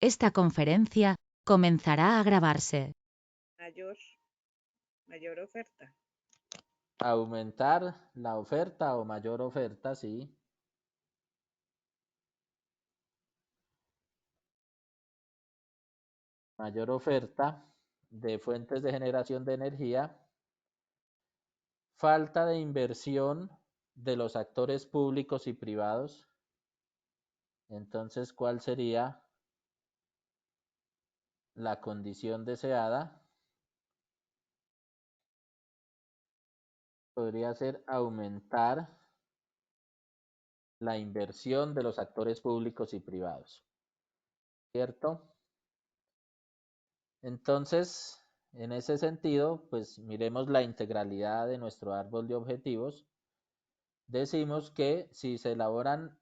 Esta conferencia comenzará a grabarse. Mayor oferta. Aumentar la oferta o mayor oferta, sí. Mayor oferta de fuentes de generación de energía. Falta de inversión de los actores públicos y privados. Entonces, ¿cuál sería la condición deseada? Podría ser aumentar la inversión de los actores públicos y privados, ¿cierto? Entonces, en ese sentido, pues miremos la integralidad de nuestro árbol de objetivos. Decimos que si se elaboran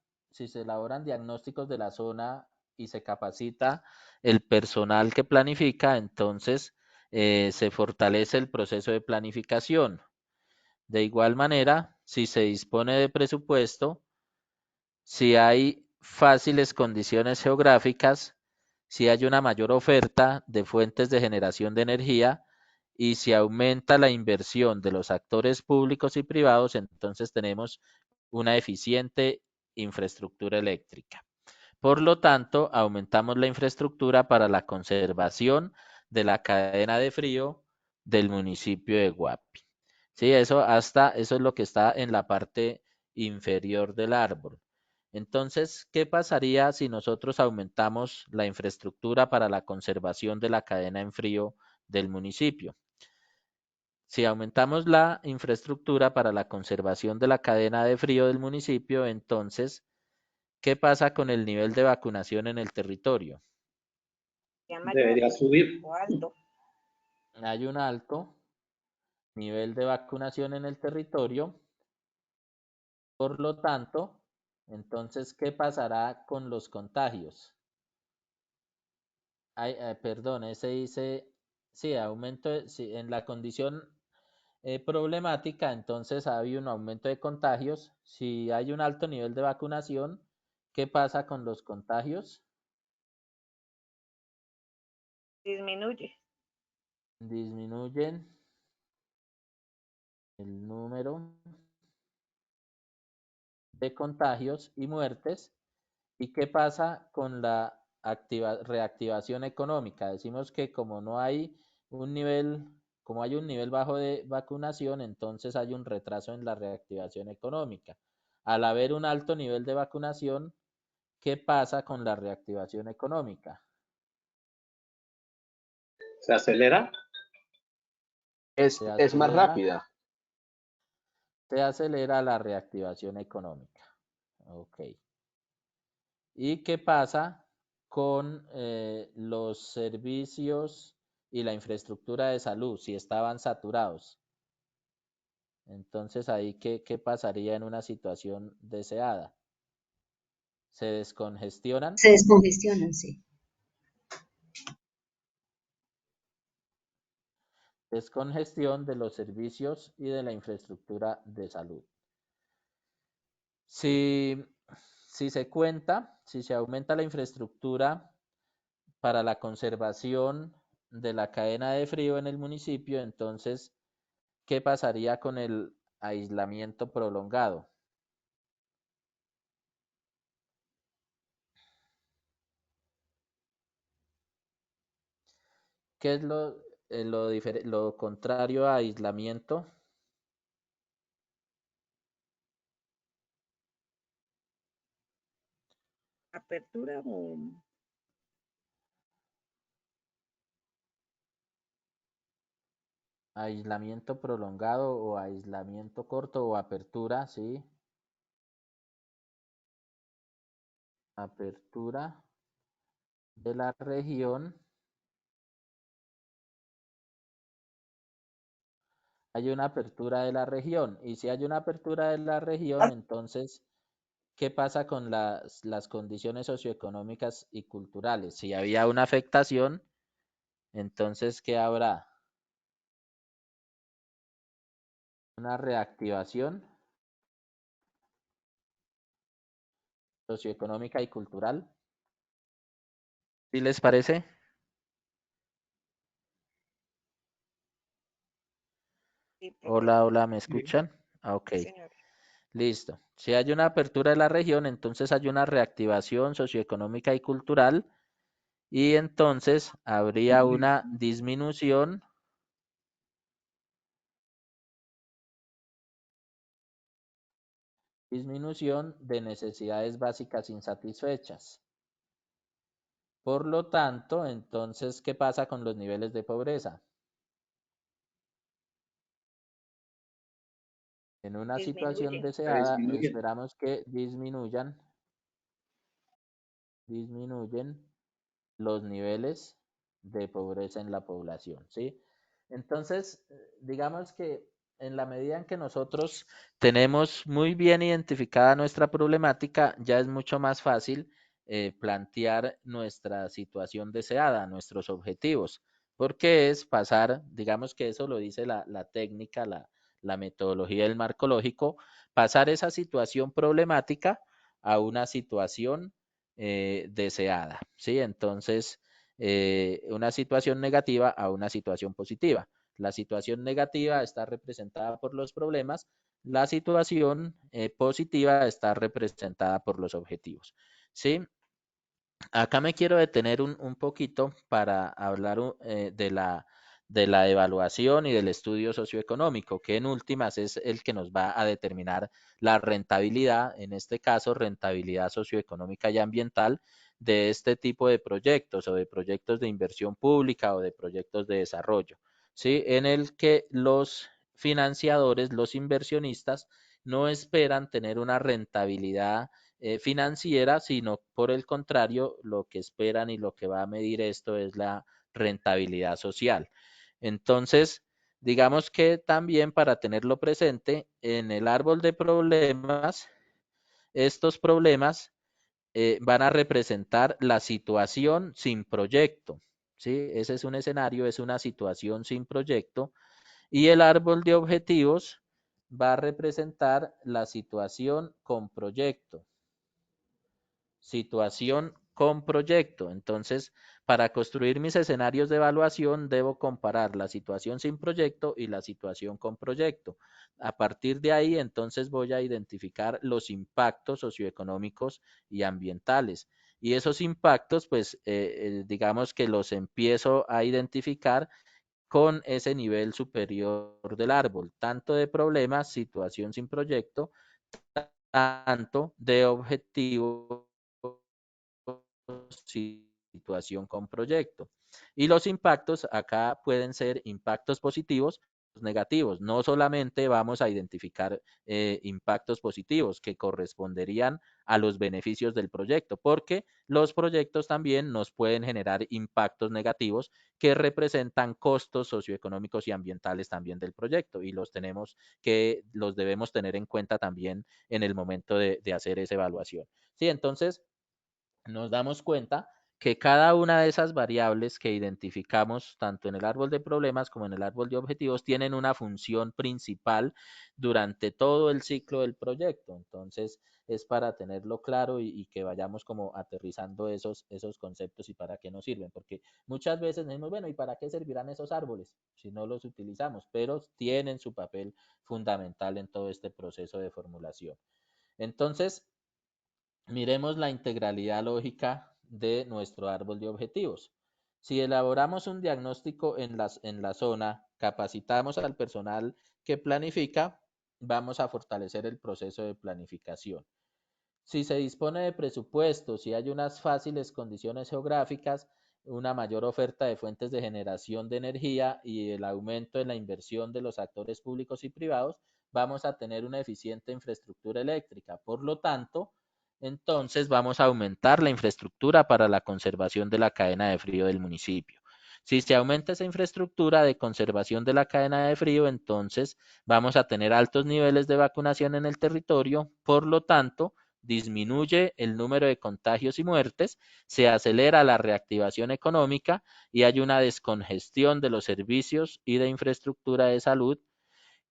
diagnósticos de la zona y se capacita el personal que planifica, entonces se fortalece el proceso de planificación. De igual manera, si se dispone de presupuesto, si hay fáciles condiciones geográficas, si hay una mayor oferta de fuentes de generación de energía y si aumenta la inversión de los actores públicos y privados, entonces tenemos una eficiente infraestructura eléctrica. Por lo tanto, aumentamos la infraestructura para la conservación de la cadena de frío del municipio de Guapi. Sí, eso es lo que está en la parte inferior del árbol. Entonces, ¿qué pasaría si nosotros aumentamos la infraestructura para la conservación de la cadena en frío del municipio? Si aumentamos la infraestructura para la conservación de la cadena de frío del municipio, entonces, ¿qué pasa con el nivel de vacunación en el territorio? Debería subir. O alto. Hay un alto nivel de vacunación en el territorio. Por lo tanto, entonces, ¿qué pasará con los contagios? Perdón, ese dice, sí, aumento, sí, en la condición problemática, entonces hay un aumento de contagios. Si hay un alto nivel de vacunación, ¿qué pasa con los contagios? Disminuye. Disminuyen el número de contagios y muertes. ¿Y qué pasa con la reactivación económica? Decimos que como no hay un nivel, como hay un nivel bajo de vacunación, entonces hay un retraso en la reactivación económica. Al haber un alto nivel de vacunación, ¿qué pasa con la reactivación económica? ¿Se acelera? Es más rápida. Se acelera la reactivación económica. Ok. ¿Y qué pasa con los servicios y la infraestructura de salud si estaban saturados? Entonces ahí, ¿qué pasaría en una situación deseada? ¿Se descongestionan? Se descongestionan, sí. Descongestión de los servicios y de la infraestructura de salud. Si se cuenta, si se aumenta la infraestructura para la conservación de la cadena de frío en el municipio, entonces, ¿qué pasaría con el aislamiento prolongado? ¿Qué es lo contrario a aislamiento? Apertura o Aislamiento prolongado o aislamiento corto o apertura, ¿sí? Apertura de la región. Hay una apertura de la región. Y si hay una apertura de la región, entonces, ¿qué pasa con las condiciones socioeconómicas y culturales? Si había una afectación, entonces, ¿qué habrá? Una reactivación socioeconómica y cultural. ¿Sí les parece? Sí, profe. Hola, hola, ¿me Sí. escuchan? Ok, Sí, señor. listo. Si hay una apertura de la región, entonces hay una reactivación socioeconómica y cultural y entonces habría una disminución de necesidades básicas insatisfechas. Por lo tanto, entonces, ¿qué pasa con los niveles de pobreza? En una situación Disminuye. deseada, esperamos que disminuyen los niveles de pobreza en la población, ¿sí? Entonces, digamos que en la medida en que nosotros tenemos muy bien identificada nuestra problemática, ya es mucho más fácil plantear nuestra situación deseada, nuestros objetivos, porque es pasar, digamos que eso lo dice la técnica, la metodología del marco lógico, pasar esa situación problemática a una situación deseada, ¿sí? Entonces, una situación negativa a una situación positiva. La situación negativa está representada por los problemas, la situación positiva está representada por los objetivos, ¿sí? Acá me quiero detener un poquito para hablar de la evaluación y del estudio socioeconómico, que en últimas es el que nos va a determinar la rentabilidad, en este caso rentabilidad socioeconómica y ambiental de este tipo de proyectos o de proyectos de inversión pública o de proyectos de desarrollo, ¿sí? En el que los financiadores, los inversionistas, no esperan tener una rentabilidad financiera, sino por el contrario, lo que esperan y lo que va a medir esto es la rentabilidad social. Entonces, digamos que también para tenerlo presente, en el árbol de problemas, estos problemas van a representar la situación sin proyecto, ¿sí? Ese es un escenario, es una situación sin proyecto, y el árbol de objetivos va a representar la situación con proyecto. Situación con proyecto. Entonces, para construir mis escenarios de evaluación, debo comparar la situación sin proyecto y la situación con proyecto. A partir de ahí, entonces voy a identificar los impactos socioeconómicos y ambientales. Y esos impactos, pues, digamos que los empiezo a identificar con ese nivel superior del árbol, tanto de problemas, situación sin proyecto, tanto de objetivos, situación con proyecto. Y los impactos acá pueden ser impactos positivos, negativos. No solamente vamos a identificar impactos positivos que corresponderían a los beneficios del proyecto, porque los proyectos también nos pueden generar impactos negativos que representan costos socioeconómicos y ambientales también del proyecto y los debemos tener en cuenta también en el momento de hacer esa evaluación. Sí, entonces nos damos cuenta que cada una de esas variables que identificamos tanto en el árbol de problemas como en el árbol de objetivos tienen una función principal durante todo el ciclo del proyecto. Entonces, es para tenerlo claro y que vayamos como aterrizando esos conceptos y para qué nos sirven. Porque muchas veces decimos, bueno, ¿y para qué servirán esos árboles si no los utilizamos? Pero tienen su papel fundamental en todo este proceso de formulación. Entonces, miremos la integralidad lógica de nuestro árbol de objetivos. Si elaboramos un diagnóstico en la zona, capacitamos al personal que planifica, vamos a fortalecer el proceso de planificación. Si se dispone de presupuesto, si hay unas fáciles condiciones geográficas, una mayor oferta de fuentes de generación de energía y el aumento en la inversión de los actores públicos y privados, vamos a tener una eficiente infraestructura eléctrica. Por lo tanto, entonces vamos a aumentar la infraestructura para la conservación de la cadena de frío del municipio. Si se aumenta esa infraestructura de conservación de la cadena de frío, entonces vamos a tener altos niveles de vacunación en el territorio, por lo tanto, disminuye el número de contagios y muertes, se acelera la reactivación económica y hay una descongestión de los servicios y de infraestructura de salud,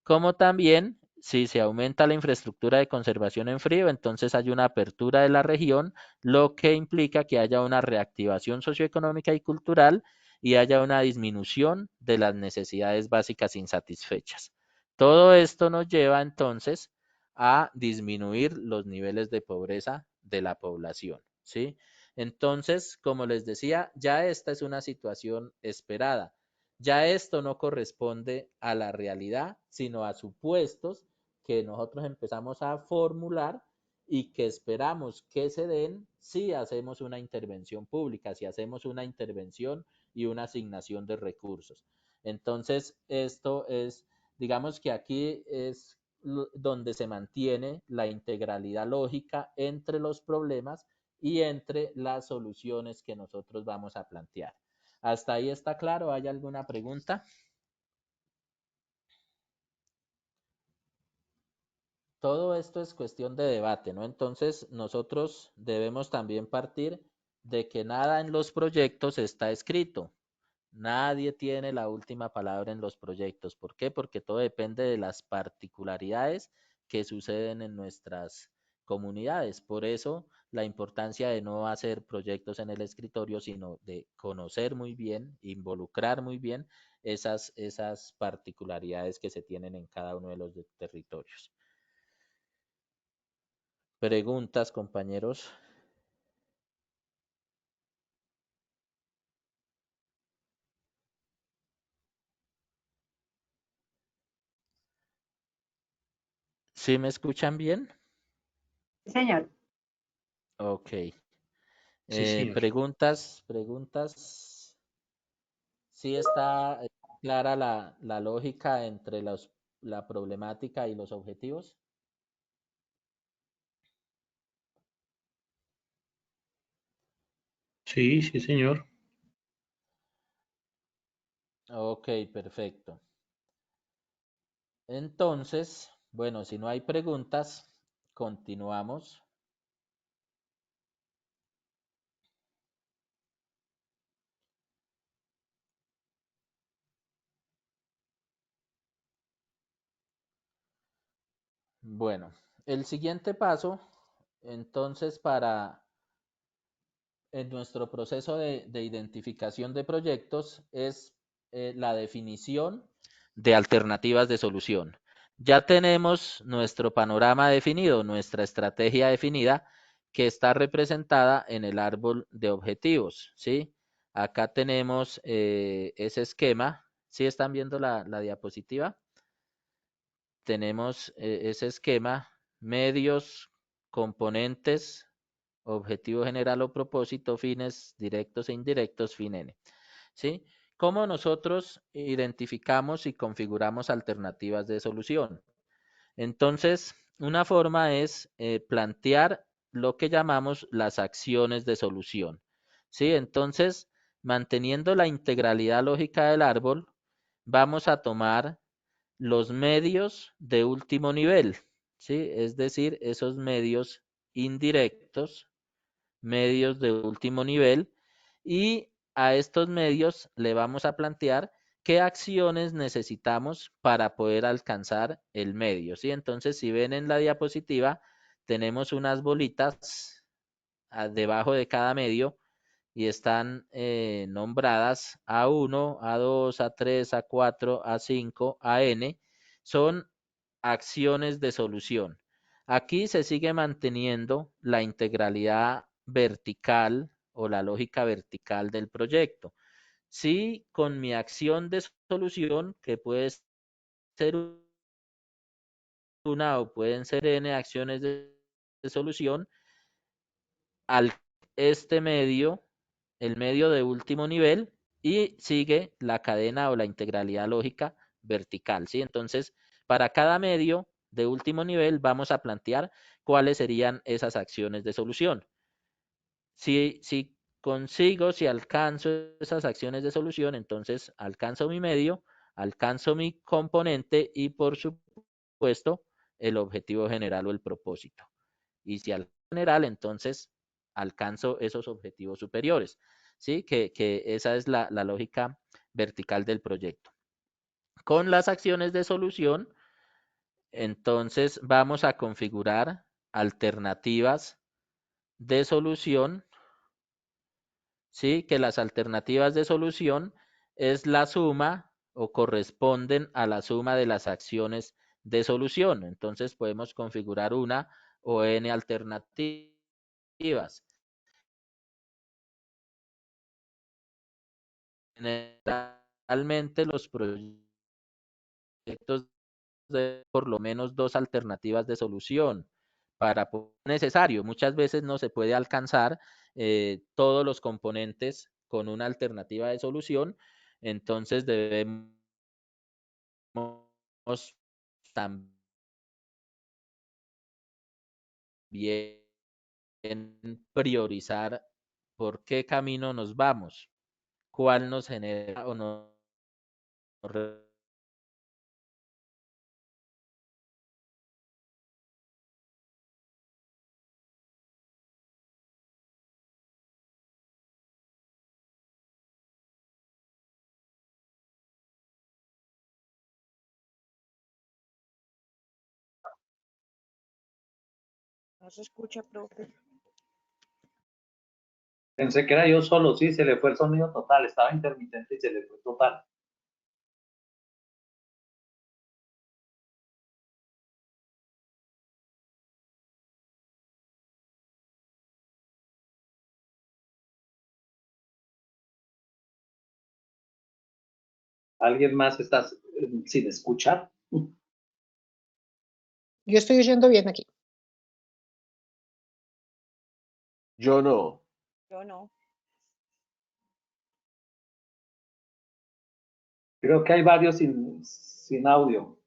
como también Si se aumenta la infraestructura de conservación en frío, entonces hay una apertura de la región, lo que implica que haya una reactivación socioeconómica y cultural y haya una disminución de las necesidades básicas insatisfechas. Todo esto nos lleva entonces a disminuir los niveles de pobreza de la población, ¿sí? Entonces, como les decía, ya esta es una situación esperada. Ya esto no corresponde a la realidad, sino a supuestos que nosotros empezamos a formular y que esperamos que se den si hacemos una intervención pública, si hacemos una intervención y una asignación de recursos. Entonces, esto es, digamos que aquí es donde se mantiene la integralidad lógica entre los problemas y entre las soluciones que nosotros vamos a plantear. ¿Hasta ahí está claro? ¿Hay alguna pregunta? Todo esto es cuestión de debate, ¿no? Entonces, nosotros debemos también partir de que nada en los proyectos está escrito. Nadie tiene la última palabra en los proyectos. ¿Por qué? Porque todo depende de las particularidades que suceden en nuestras comunidades. Por eso, la importancia de no hacer proyectos en el escritorio, sino de conocer muy bien, involucrar muy bien esas particularidades que se tienen en cada uno de los territorios. Preguntas, compañeros. ¿Sí me escuchan bien? Señor. Ok. Sí, señor. Preguntas. ¿Sí está clara la lógica entre la problemática y los objetivos? Sí, sí, señor. Ok, perfecto. Entonces, bueno, si no hay preguntas, continuamos. Bueno, el siguiente paso, entonces, en nuestro proceso de identificación de proyectos es la definición de alternativas de solución. Ya tenemos nuestro panorama definido, nuestra estrategia definida, que está representada en el árbol de objetivos, ¿sí? Acá tenemos ese esquema. ¿Sí están viendo la diapositiva? Tenemos ese esquema, medios, componentes, objetivo general o propósito, fines directos e indirectos, fin N. ¿Sí? ¿Cómo nosotros identificamos y configuramos alternativas de solución? Entonces, una forma es plantear lo que llamamos las acciones de solución. ¿Sí? Entonces, manteniendo la integralidad lógica del árbol, vamos a tomar los medios de último nivel, ¿sí? Es decir, esos medios indirectos, medios de último nivel, y a estos medios le vamos a plantear qué acciones necesitamos para poder alcanzar el medio, ¿sí? Entonces, si ven en la diapositiva, tenemos unas bolitas debajo de cada medio y están nombradas A1, A2, A3, A4, A5, AN. Son acciones de solución. Aquí se sigue manteniendo la integralidad vertical o la lógica vertical del proyecto. Si con mi acción de solución, que puede ser una o pueden ser n acciones de solución, al este medio, el medio de último nivel, y sigue la cadena o la integralidad lógica vertical, ¿sí? Entonces, para cada medio de último nivel vamos a plantear cuáles serían esas acciones de solución. Si consigo, si alcanzo esas acciones de solución, entonces alcanzo mi medio, alcanzo mi componente y por supuesto el objetivo general o el propósito. Y si al general, entonces alcanzo esos objetivos superiores. ¿Sí? Que esa es la lógica vertical del proyecto. Con las acciones de solución, Entonces vamos a configurar alternativas de solución, ¿sí? Que las alternativas de solución es la suma o corresponden a la suma de las acciones de solución. Entonces podemos configurar una o n alternativas. Generalmente los proyectos de por lo menos dos alternativas de solución para necesario. Muchas veces no se puede alcanzar todos los componentes con una alternativa de solución, entonces debemos también priorizar por qué camino nos vamos, cuál nos genera o no No se escucha, profe. Pensé que era yo solo, sí, se le fue el sonido total, estaba intermitente y se le fue total. ¿Alguien más está sin escuchar? Yo estoy oyendo bien aquí. Yo no. Yo no. Creo que hay varios sin audio.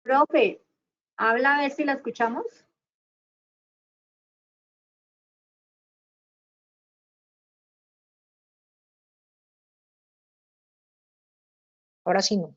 Profe, habla a ver si la escuchamos. Ahora sí no.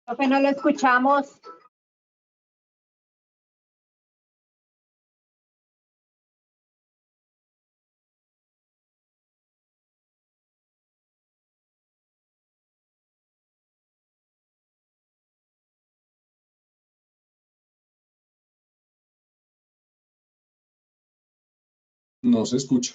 Profe, no lo escuchamos. No se escucha.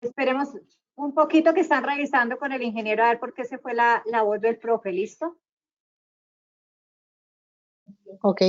Esperemos un poquito que están revisando con el ingeniero a ver por qué se fue la voz del profe. ¿Listo? Ok.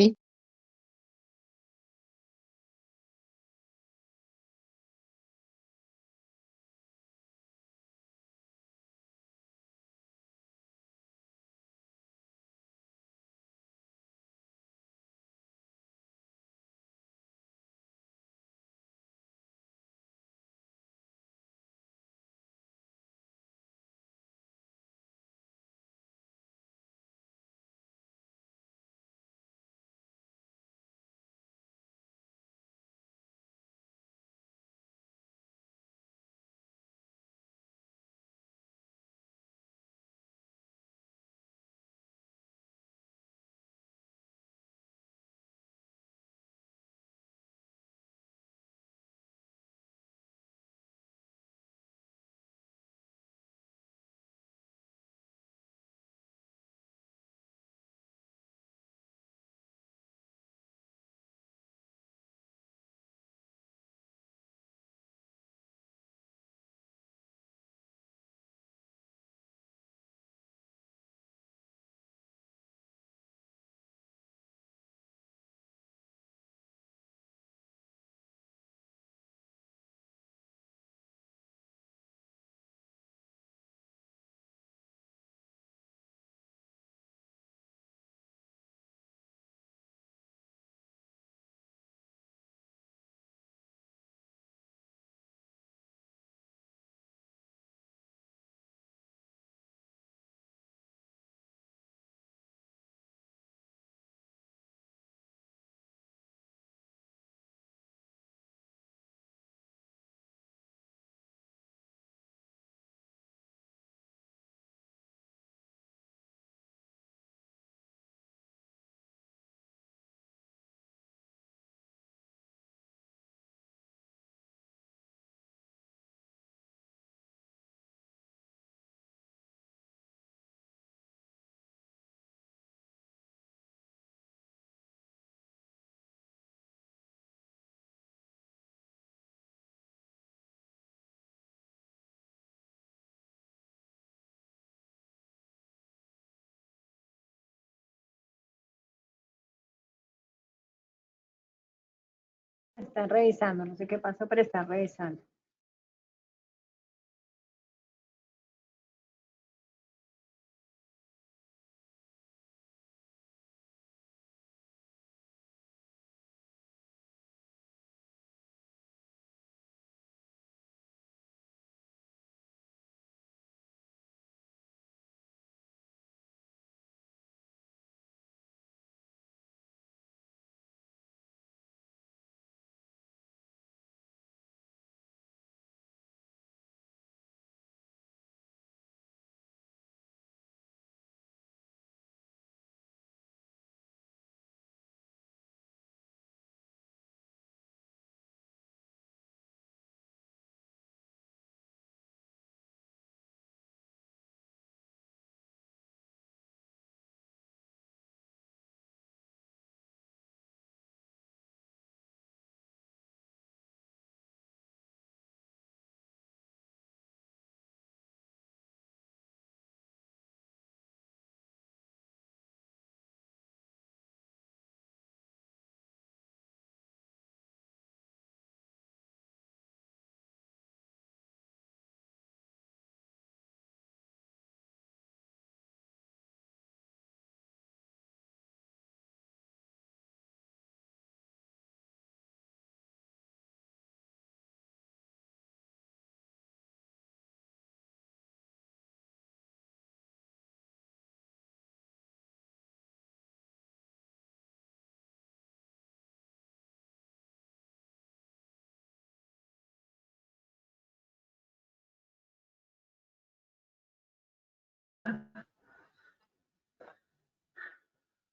Están revisando, no sé qué pasó, pero están revisando.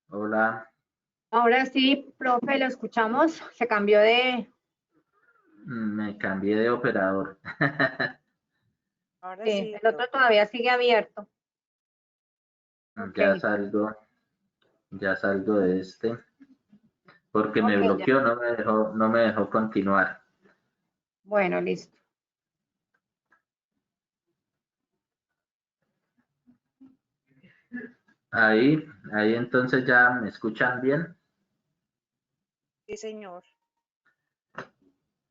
Hola, Ahora sí, profe, lo escuchamos. Se cambió de... me cambié de operador. Sí, el otro todavía sigue abierto. Ok, Ya salgo de este, porque me ok, ya. bloqueó, no me dejó continuar. Bueno, listo. Ahí entonces ya me escuchan bien. Sí, señor.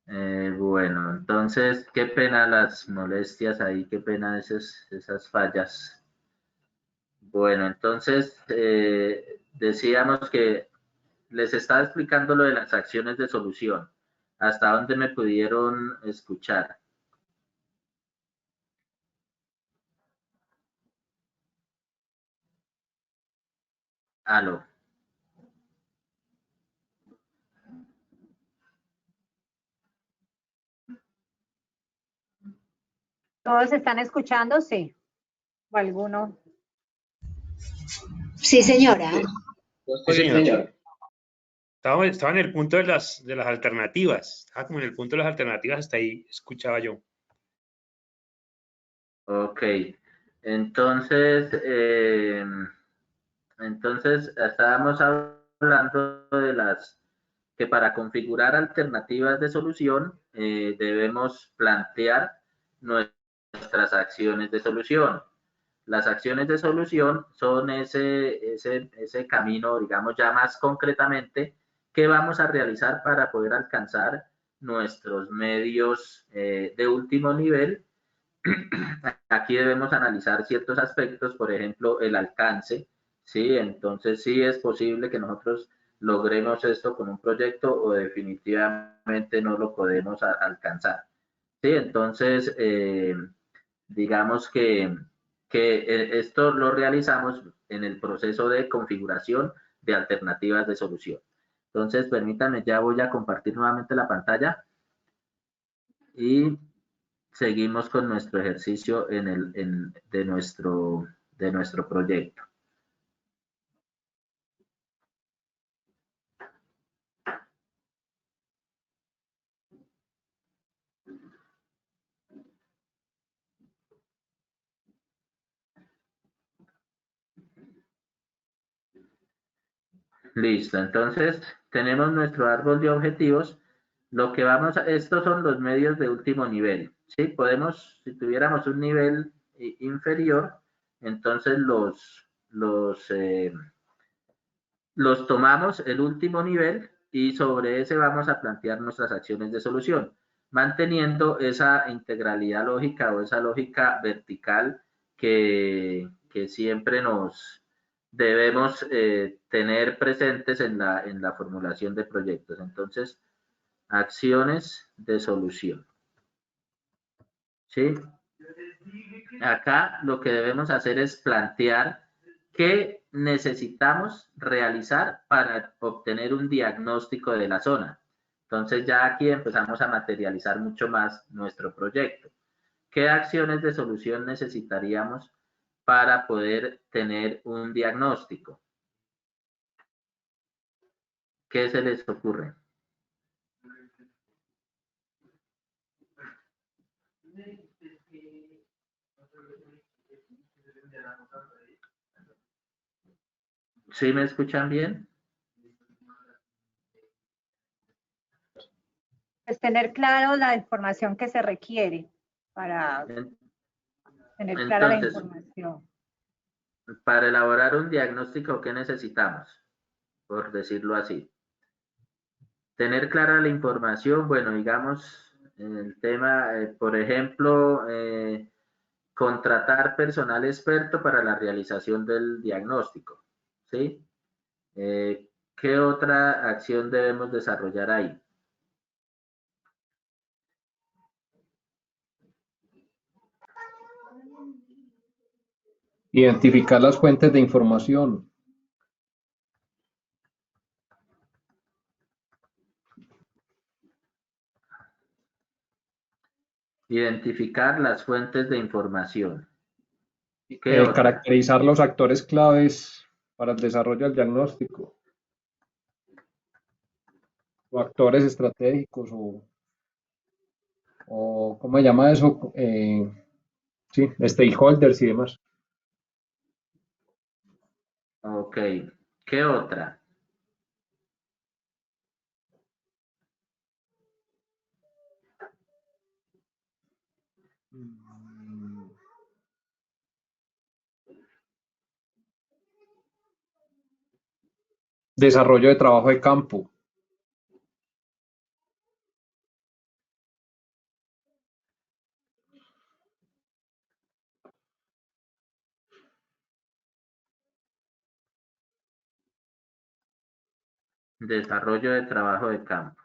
Bueno, entonces, qué pena las molestias ahí, qué pena esas fallas. Bueno, entonces, decíamos que les estaba explicando lo de las acciones de solución. ¿Hasta dónde me pudieron escuchar? Aló. ¿Todos están escuchando? Sí. ¿O alguno? Sí, señora. Yo Sí, estoy, señor. señor. Estaba en el punto de las alternativas. Estaba como en el punto de las alternativas, hasta ahí escuchaba yo. Ok. Entonces, estábamos hablando de que para configurar alternativas de solución debemos plantear nuestras acciones de solución. Las acciones de solución son ese camino, digamos ya más concretamente, que vamos a realizar para poder alcanzar nuestros medios de último nivel. Aquí debemos analizar ciertos aspectos, por ejemplo, el alcance, ¿sí? Entonces, sí es posible que nosotros logremos esto con un proyecto o definitivamente no lo podemos alcanzar, ¿sí? Entonces, digamos que esto lo realizamos en el proceso de configuración de alternativas de solución. Entonces, permítanme, ya voy a compartir nuevamente la pantalla y seguimos con nuestro ejercicio de nuestro proyecto. Listo, entonces tenemos nuestro árbol de objetivos. Lo que estos son los medios de último nivel, ¿sí? Podemos, si tuviéramos un nivel inferior, entonces los tomamos el último nivel y sobre ese vamos a plantear nuestras acciones de solución, manteniendo esa integralidad lógica o esa lógica vertical que siempre nos debemos tener presentes en la formulación de proyectos. Entonces, acciones de solución. ¿Sí? Acá lo que debemos hacer es plantear qué necesitamos realizar para obtener un diagnóstico de la zona. Entonces ya aquí empezamos a materializar mucho más nuestro proyecto. ¿Qué acciones de solución necesitaríamos para poder tener un diagnóstico? ¿Qué se les ocurre? ¿Sí me escuchan bien? Es tener claro la información que se requiere para tener clara la Entonces, información. para elaborar un diagnóstico, ¿qué necesitamos? Por decirlo así. Tener clara la información, bueno, digamos, el tema, por ejemplo, contratar personal experto para la realización del diagnóstico, ¿sí? ¿Qué otra acción debemos desarrollar ahí? Identificar las fuentes de información. Identificar las fuentes de información. ¿Qué otra? Caracterizar los actores claves para el desarrollo del diagnóstico. O actores estratégicos o ¿cómo se llama eso? Sí, stakeholders y demás. Ok. ¿Qué otra? Desarrollo de trabajo de campo. Desarrollo de trabajo de campo.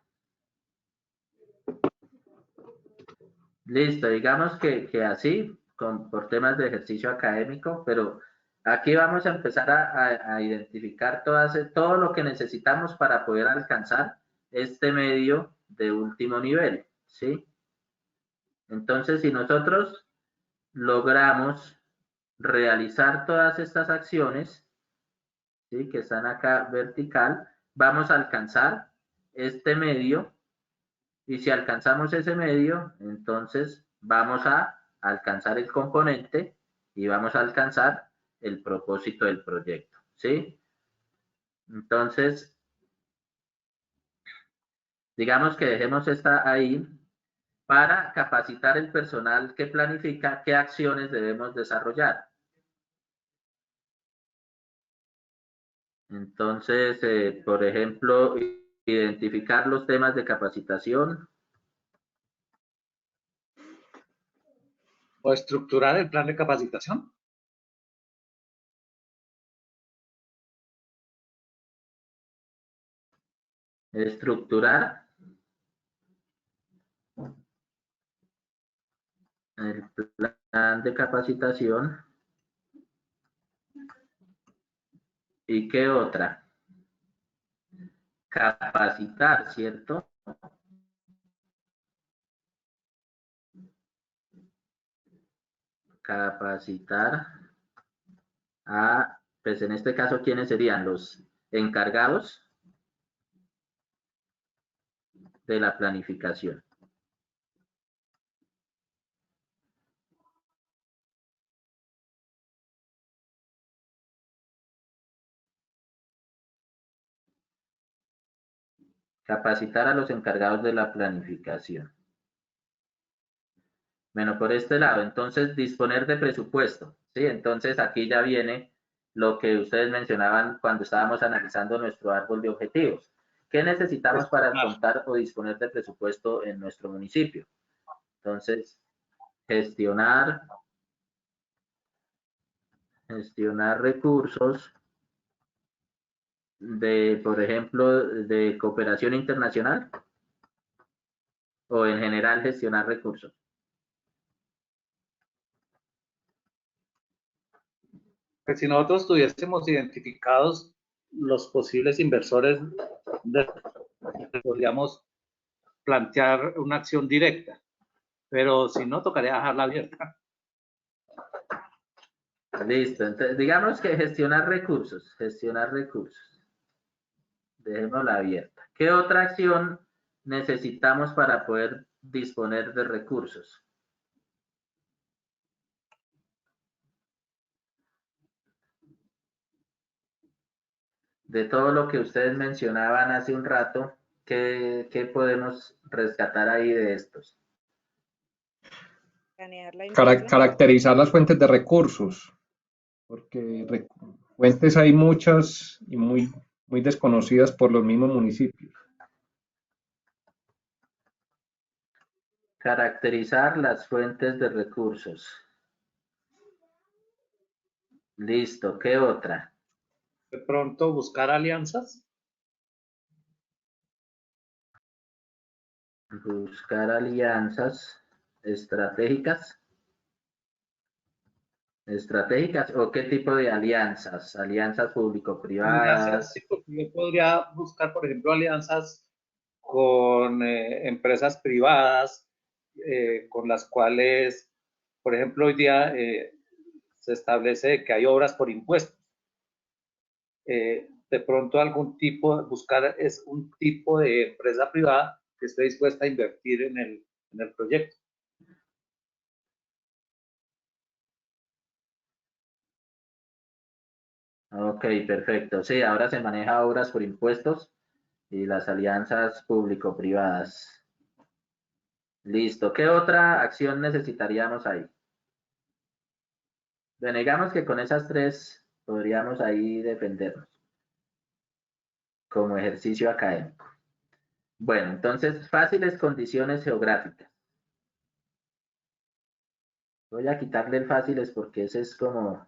Listo, digamos que así, por temas de ejercicio académico, pero aquí vamos a empezar a identificar todo lo que necesitamos para poder alcanzar este medio de último nivel, ¿sí? Entonces, si nosotros logramos realizar todas estas acciones, ¿sí? Que están acá vertical, vamos a alcanzar este medio, y si alcanzamos ese medio, entonces vamos a alcanzar el componente y vamos a alcanzar el propósito del proyecto, ¿sí? Entonces, digamos que dejemos esta ahí para capacitar el personal que planifica qué acciones debemos desarrollar. Entonces, por ejemplo, identificar los temas de capacitación. O estructurar el plan de capacitación. Estructurar el plan de capacitación. ¿Y qué otra? Capacitar, ¿cierto? Capacitar a, pues en este caso, ¿quiénes serían? Los encargados de la planificación. Capacitar a los encargados de la planificación. Bueno, por este lado, entonces, disponer de presupuesto, ¿sí? Entonces, aquí ya viene lo que ustedes mencionaban cuando estábamos analizando nuestro árbol de objetivos. ¿Qué necesitamos para contar o disponer de presupuesto en nuestro municipio? Entonces, gestionar recursos de, por ejemplo, de cooperación internacional, o en general gestionar recursos. Pues si nosotros tuviésemos identificados los posibles inversores, podríamos plantear una acción directa, pero si no, tocaría dejarla abierta. Listo, entonces digamos que gestionar recursos. Dejémosla abierta. ¿Qué otra acción necesitamos para poder disponer de recursos? De todo lo que ustedes mencionaban hace un rato, ¿qué podemos rescatar ahí de estos? Planear la inversión. Caracterizar las fuentes de recursos, porque fuentes hay muchas y muy desconocidas por los mismos municipios. Caracterizar las fuentes de recursos. Listo, ¿qué otra? De pronto buscar alianzas. Buscar alianzas estratégicas. ¿Estratégicas o qué tipo de alianzas? ¿Alianzas público-privadas? Sí, porque yo podría buscar, por ejemplo, alianzas con empresas privadas, con las cuales, por ejemplo, hoy día se establece que hay obras por impuestos. De pronto buscar es un tipo de empresa privada que esté dispuesta a invertir en el proyecto. Ok, perfecto. Sí, ahora se maneja obras por impuestos y las alianzas público-privadas. Listo. ¿Qué otra acción necesitaríamos ahí? Denegamos que con esas tres podríamos ahí defendernos. como ejercicio académico. Bueno, entonces, fáciles condiciones geográficas. Voy a quitarle el fáciles porque ese es como,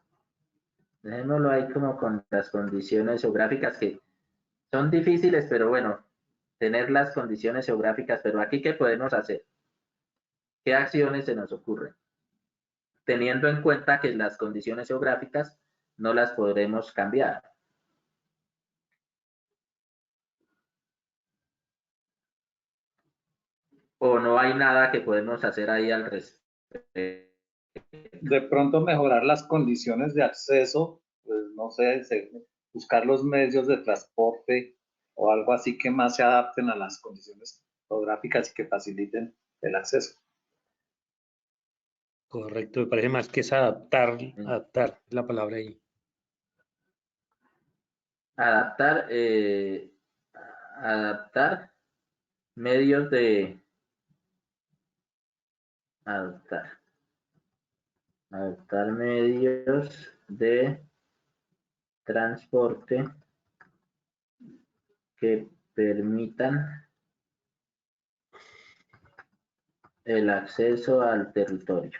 dejémoslo ahí como con las condiciones geográficas que son difíciles, pero bueno, tener las condiciones geográficas, pero aquí, ¿qué podemos hacer? ¿Qué acciones se nos ocurren? Teniendo en cuenta que las condiciones geográficas no las podremos cambiar. O no hay nada que podemos hacer ahí al respecto. De pronto mejorar las condiciones de acceso, pues no sé, buscar los medios de transporte o algo así que más se adapten a las condiciones geográficas y que faciliten el acceso. Correcto, me parece más que es adaptar es la palabra ahí. Adaptar, adaptar medios de adaptar medios de transporte que permitan el acceso al territorio.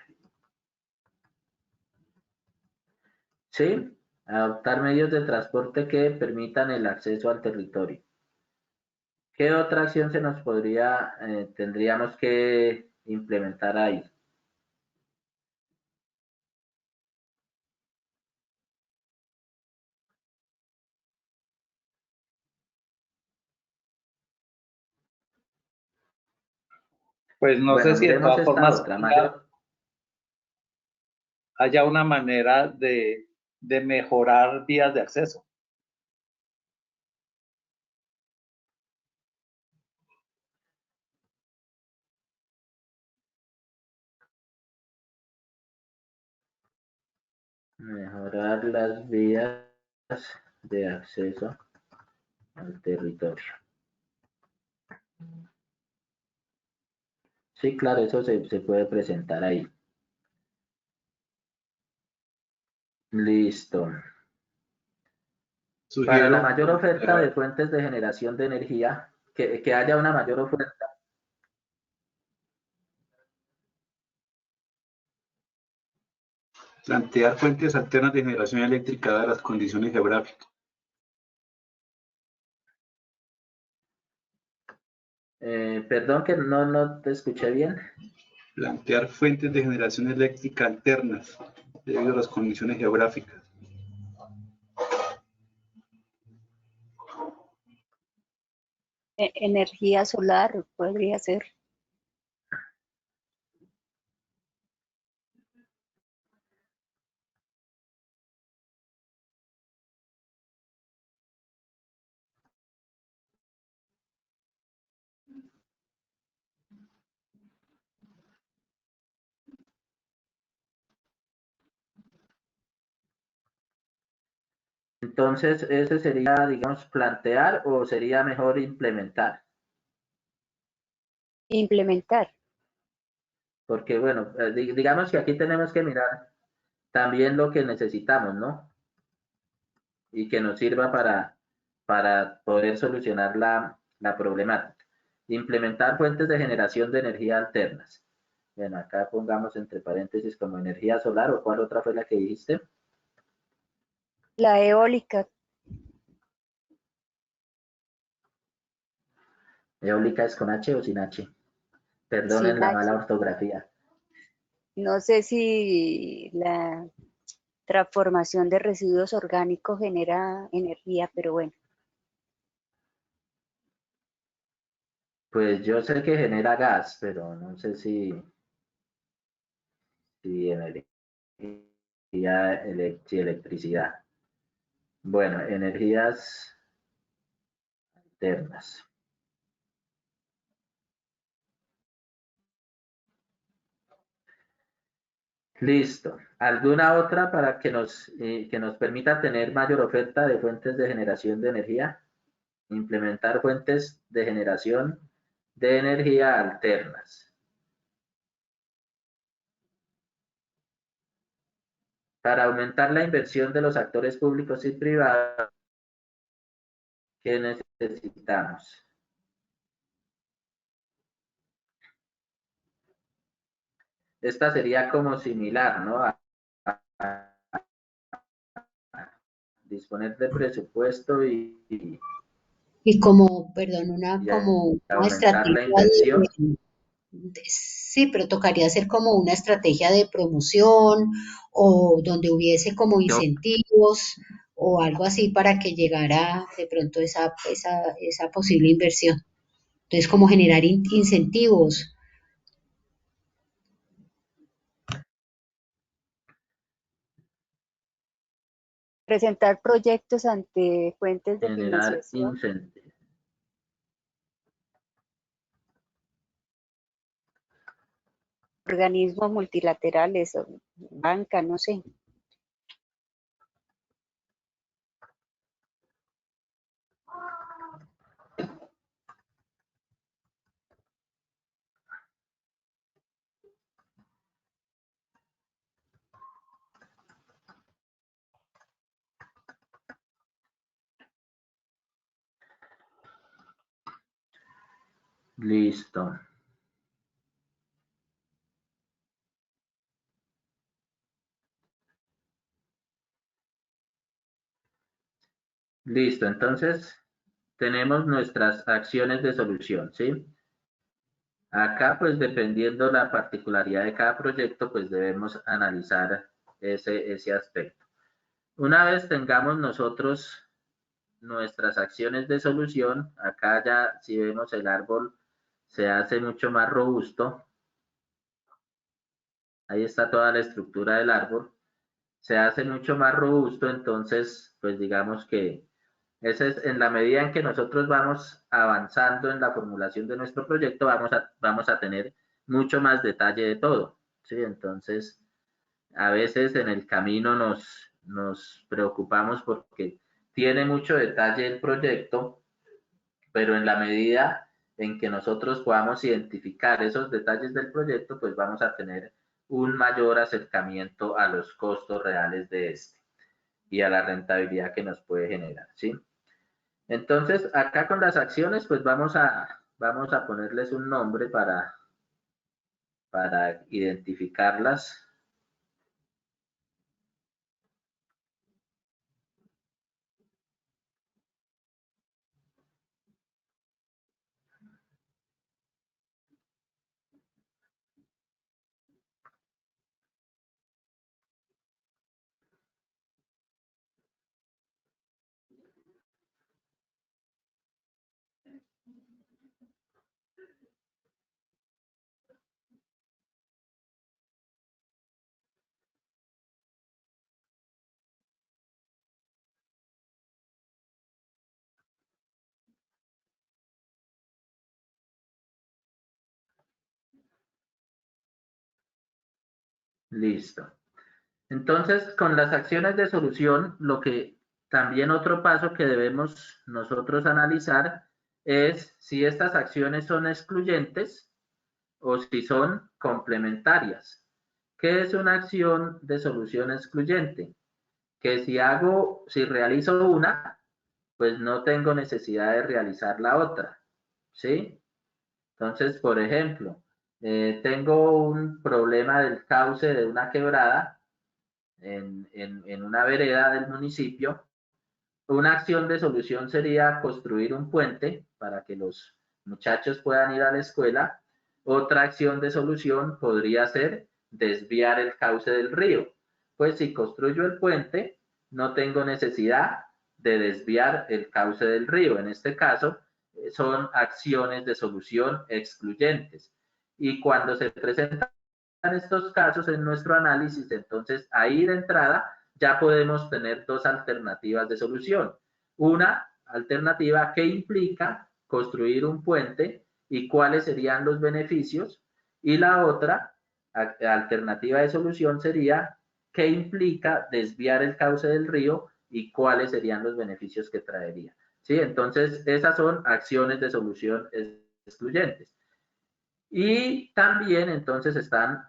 ¿Sí? Adoptar medios de transporte que permitan el acceso al territorio. ¿Qué otra acción se nos podría, tendríamos que implementar ahí? Pues no Bueno, sé si de miremos todas esta formas otra. Mayor, haya una manera de mejorar vías de acceso. mejorar las vías de acceso al territorio. Sí, claro, eso se puede presentar ahí. Listo. Para la mayor oferta de fuentes de generación de energía, que haya una mayor oferta. Plantear fuentes alternas de generación eléctrica dadas las condiciones geográficas. Perdón que no te escuché bien. Plantear fuentes de generación eléctrica alternas debido a las condiciones geográficas. Energía solar podría ser. Entonces, ese sería, digamos, plantear o sería mejor implementar. Implementar. Porque, bueno, digamos que aquí tenemos que mirar también lo que necesitamos, ¿no? Y que nos sirva para poder solucionar la problemática. Implementar fuentes de generación de energía alternas. Bueno, acá pongamos entre paréntesis como energía solar, ¿o cuál otra fue la que dijiste? La eólica. ¿Eólica es con H o sin H? Perdonen Sin la H. mala ortografía. No sé si la transformación de residuos orgánicos genera energía, pero bueno. Pues yo sé que genera gas, pero no sé si electricidad. Bueno, energías alternas. Listo. ¿Alguna otra para que nos permita tener mayor oferta de fuentes de generación de energía? Implementar fuentes de generación de energía alternas. Para aumentar la inversión de los actores públicos y privados ¿Qué necesitamos? Esta sería como similar, ¿no? A disponer de presupuesto y como, perdón, como una aumentar la estrategia inversión. sí, pero tocaría hacer como una estrategia de promoción o donde hubiese como incentivos o algo así para que llegara de pronto esa posible inversión. Entonces, como generar incentivos. Presentar proyectos ante fuentes de Generar financiación. incentivos. Organismos multilaterales, o banca, no sé. Listo. Listo, entonces tenemos nuestras acciones de solución, ¿sí? Acá, pues dependiendo la particularidad de cada proyecto, pues debemos analizar ese aspecto. Una vez tengamos nosotros nuestras acciones de solución, acá ya si vemos el árbol se hace mucho más robusto. Ahí está toda la estructura del árbol. Se hace mucho más robusto, entonces, pues digamos que ese es, en la medida en que nosotros vamos avanzando en la formulación de nuestro proyecto, vamos a tener mucho más detalle de todo, ¿sí? Entonces, a veces en el camino nos preocupamos porque tiene mucho detalle el proyecto, pero en la medida en que nosotros podamos identificar esos detalles del proyecto, pues vamos a tener un mayor acercamiento a los costos reales de este y a la rentabilidad que nos puede generar, ¿sí? Entonces, acá con las acciones, pues vamos a ponerles un nombre para identificarlas. Listo. Entonces, con las acciones de solución, lo que también otro paso que debemos nosotros analizar es si estas acciones son excluyentes o si son complementarias. ¿Qué es una acción de solución excluyente? Que si realizo una, pues no tengo necesidad de realizar la otra, ¿sí? Entonces, por ejemplo, tengo un problema del cauce de una quebrada en una vereda del municipio. Una acción de solución sería construir un puente para que los muchachos puedan ir a la escuela. Otra acción de solución podría ser desviar el cauce del río. Pues si construyo el puente, no tengo necesidad de desviar el cauce del río. En este caso, son acciones de solución excluyentes. Y cuando se presentan estos casos en nuestro análisis, entonces ahí de entrada ya podemos tener dos alternativas de solución. Una alternativa que implica construir un puente y cuáles serían los beneficios, y la otra alternativa de solución sería que implica desviar el cauce del río y cuáles serían los beneficios que traería. ¿Sí? Entonces, esas son acciones de solución excluyentes. Y también entonces están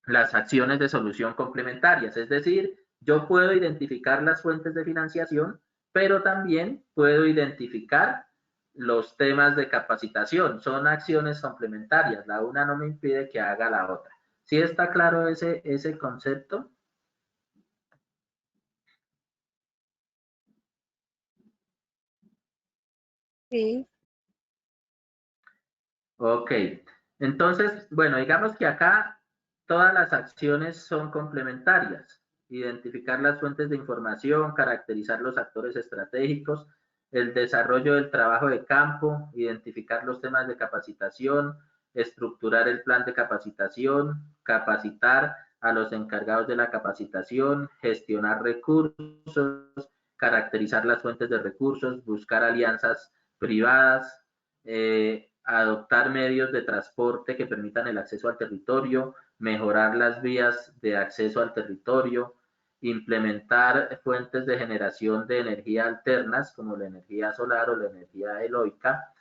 las acciones de solución complementarias, es decir, yo puedo identificar las fuentes de financiación, pero también puedo identificar los temas de capacitación. Son acciones complementarias, la una no me impide que haga la otra. ¿Sí está claro ese concepto? Sí. Ok, entonces, bueno, digamos que acá todas las acciones son complementarias. Identificar las fuentes de información, caracterizar los actores estratégicos, el desarrollo del trabajo de campo, identificar los temas de capacitación, estructurar el plan de capacitación, capacitar a los encargados de la capacitación, gestionar recursos, caracterizar las fuentes de recursos, buscar alianzas privadas, adoptar medios de transporte que permitan el acceso al territorio, mejorar las vías de acceso al territorio, implementar fuentes de generación de energía alternas como la energía solar o la energía eólica,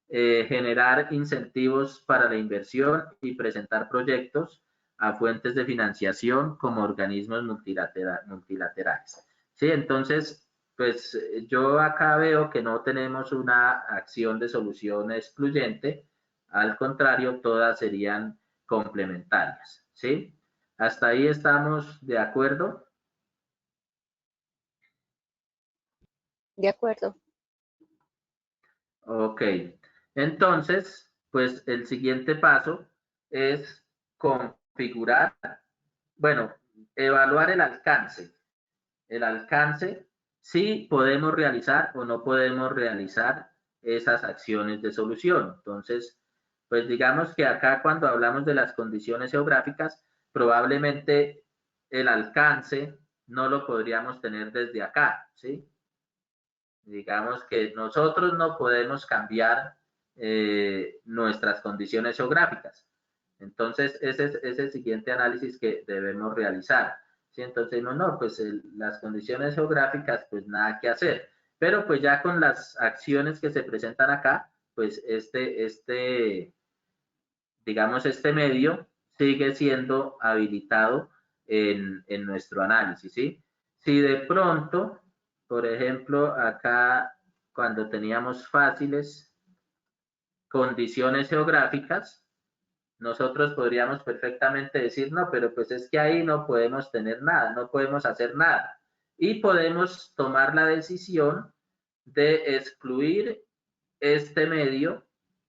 generar incentivos para la inversión y presentar proyectos a fuentes de financiación como organismos multilaterales. ¿Sí? Entonces, pues yo acá veo que no tenemos una acción de solución excluyente, al contrario, todas serían complementarias. ¿Sí? ¿Hasta ahí estamos de acuerdo? De acuerdo. Ok, entonces, pues el siguiente paso es configurar, bueno, evaluar el alcance. El alcance, si podemos realizar o no podemos realizar esas acciones de solución. Entonces, pues digamos que acá cuando hablamos de las condiciones geográficas, probablemente el alcance no lo podríamos tener desde acá, ¿sí? Digamos que nosotros no podemos cambiar nuestras condiciones geográficas. Entonces, ese es el siguiente análisis que debemos realizar. ¿Sí? Entonces, no, pues las condiciones geográficas, pues nada que hacer. Pero pues ya con las acciones que se presentan acá, pues digamos, este medio sigue siendo habilitado en nuestro análisis, ¿sí? Si de pronto, por ejemplo, acá cuando teníamos fáciles condiciones geográficas, nosotros podríamos perfectamente decir, no, pero pues es que ahí no podemos tener nada, no podemos hacer nada. Y podemos tomar la decisión de excluir este medio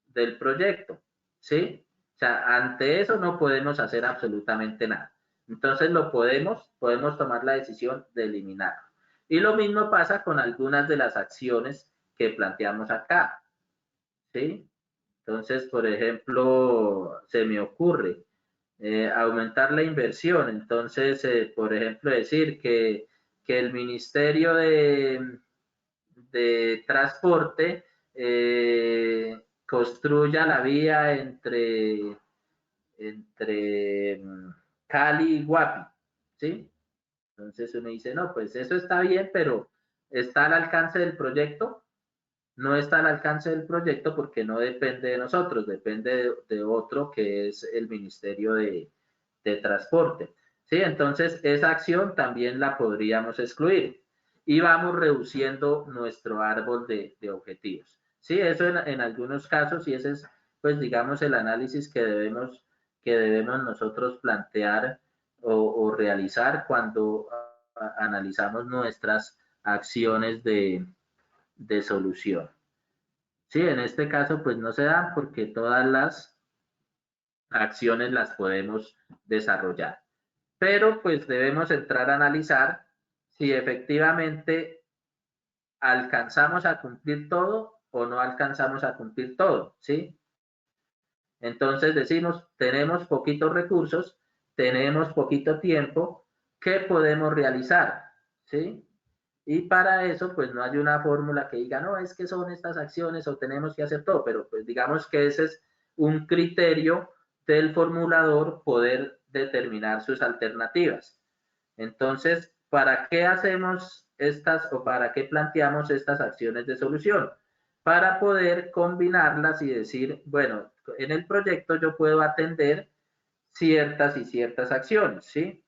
del proyecto, ¿sí? O sea, ante eso no podemos hacer absolutamente nada. Entonces podemos tomar la decisión de eliminarlo. Y lo mismo pasa con algunas de las acciones que planteamos acá, ¿sí? Entonces, por ejemplo, se me ocurre aumentar la inversión. Entonces, por ejemplo, decir que el Ministerio de Transporte construya la vía entre Cali y Guapi, ¿sí? Entonces uno dice, no, pues eso está bien, pero ¿está al alcance del proyecto? No está al alcance del proyecto porque no depende de nosotros, depende de otro que es el Ministerio de Transporte. ¿Sí? Entonces, esa acción también la podríamos excluir y vamos reduciendo nuestro árbol de objetivos. Sí, eso en algunos casos, y ese es, pues, digamos, el análisis que debemos nosotros plantear o realizar cuando analizamos nuestras acciones de solución. Sí, en este caso pues no se dan porque todas las acciones las podemos desarrollar. Pero pues debemos entrar a analizar si efectivamente alcanzamos a cumplir todo o no alcanzamos a cumplir todo, ¿sí? Entonces decimos, tenemos poquitos recursos, tenemos poquito tiempo, ¿qué podemos realizar? ¿Sí? Y para eso, pues no hay una fórmula que diga, no, es que son estas acciones o tenemos que hacer todo, pero pues digamos que ese es un criterio del formulador poder determinar sus alternativas. Entonces, ¿para qué hacemos estas o para qué planteamos estas acciones de solución? Para poder combinarlas y decir, bueno, en el proyecto yo puedo atender ciertas y ciertas acciones, ¿sí?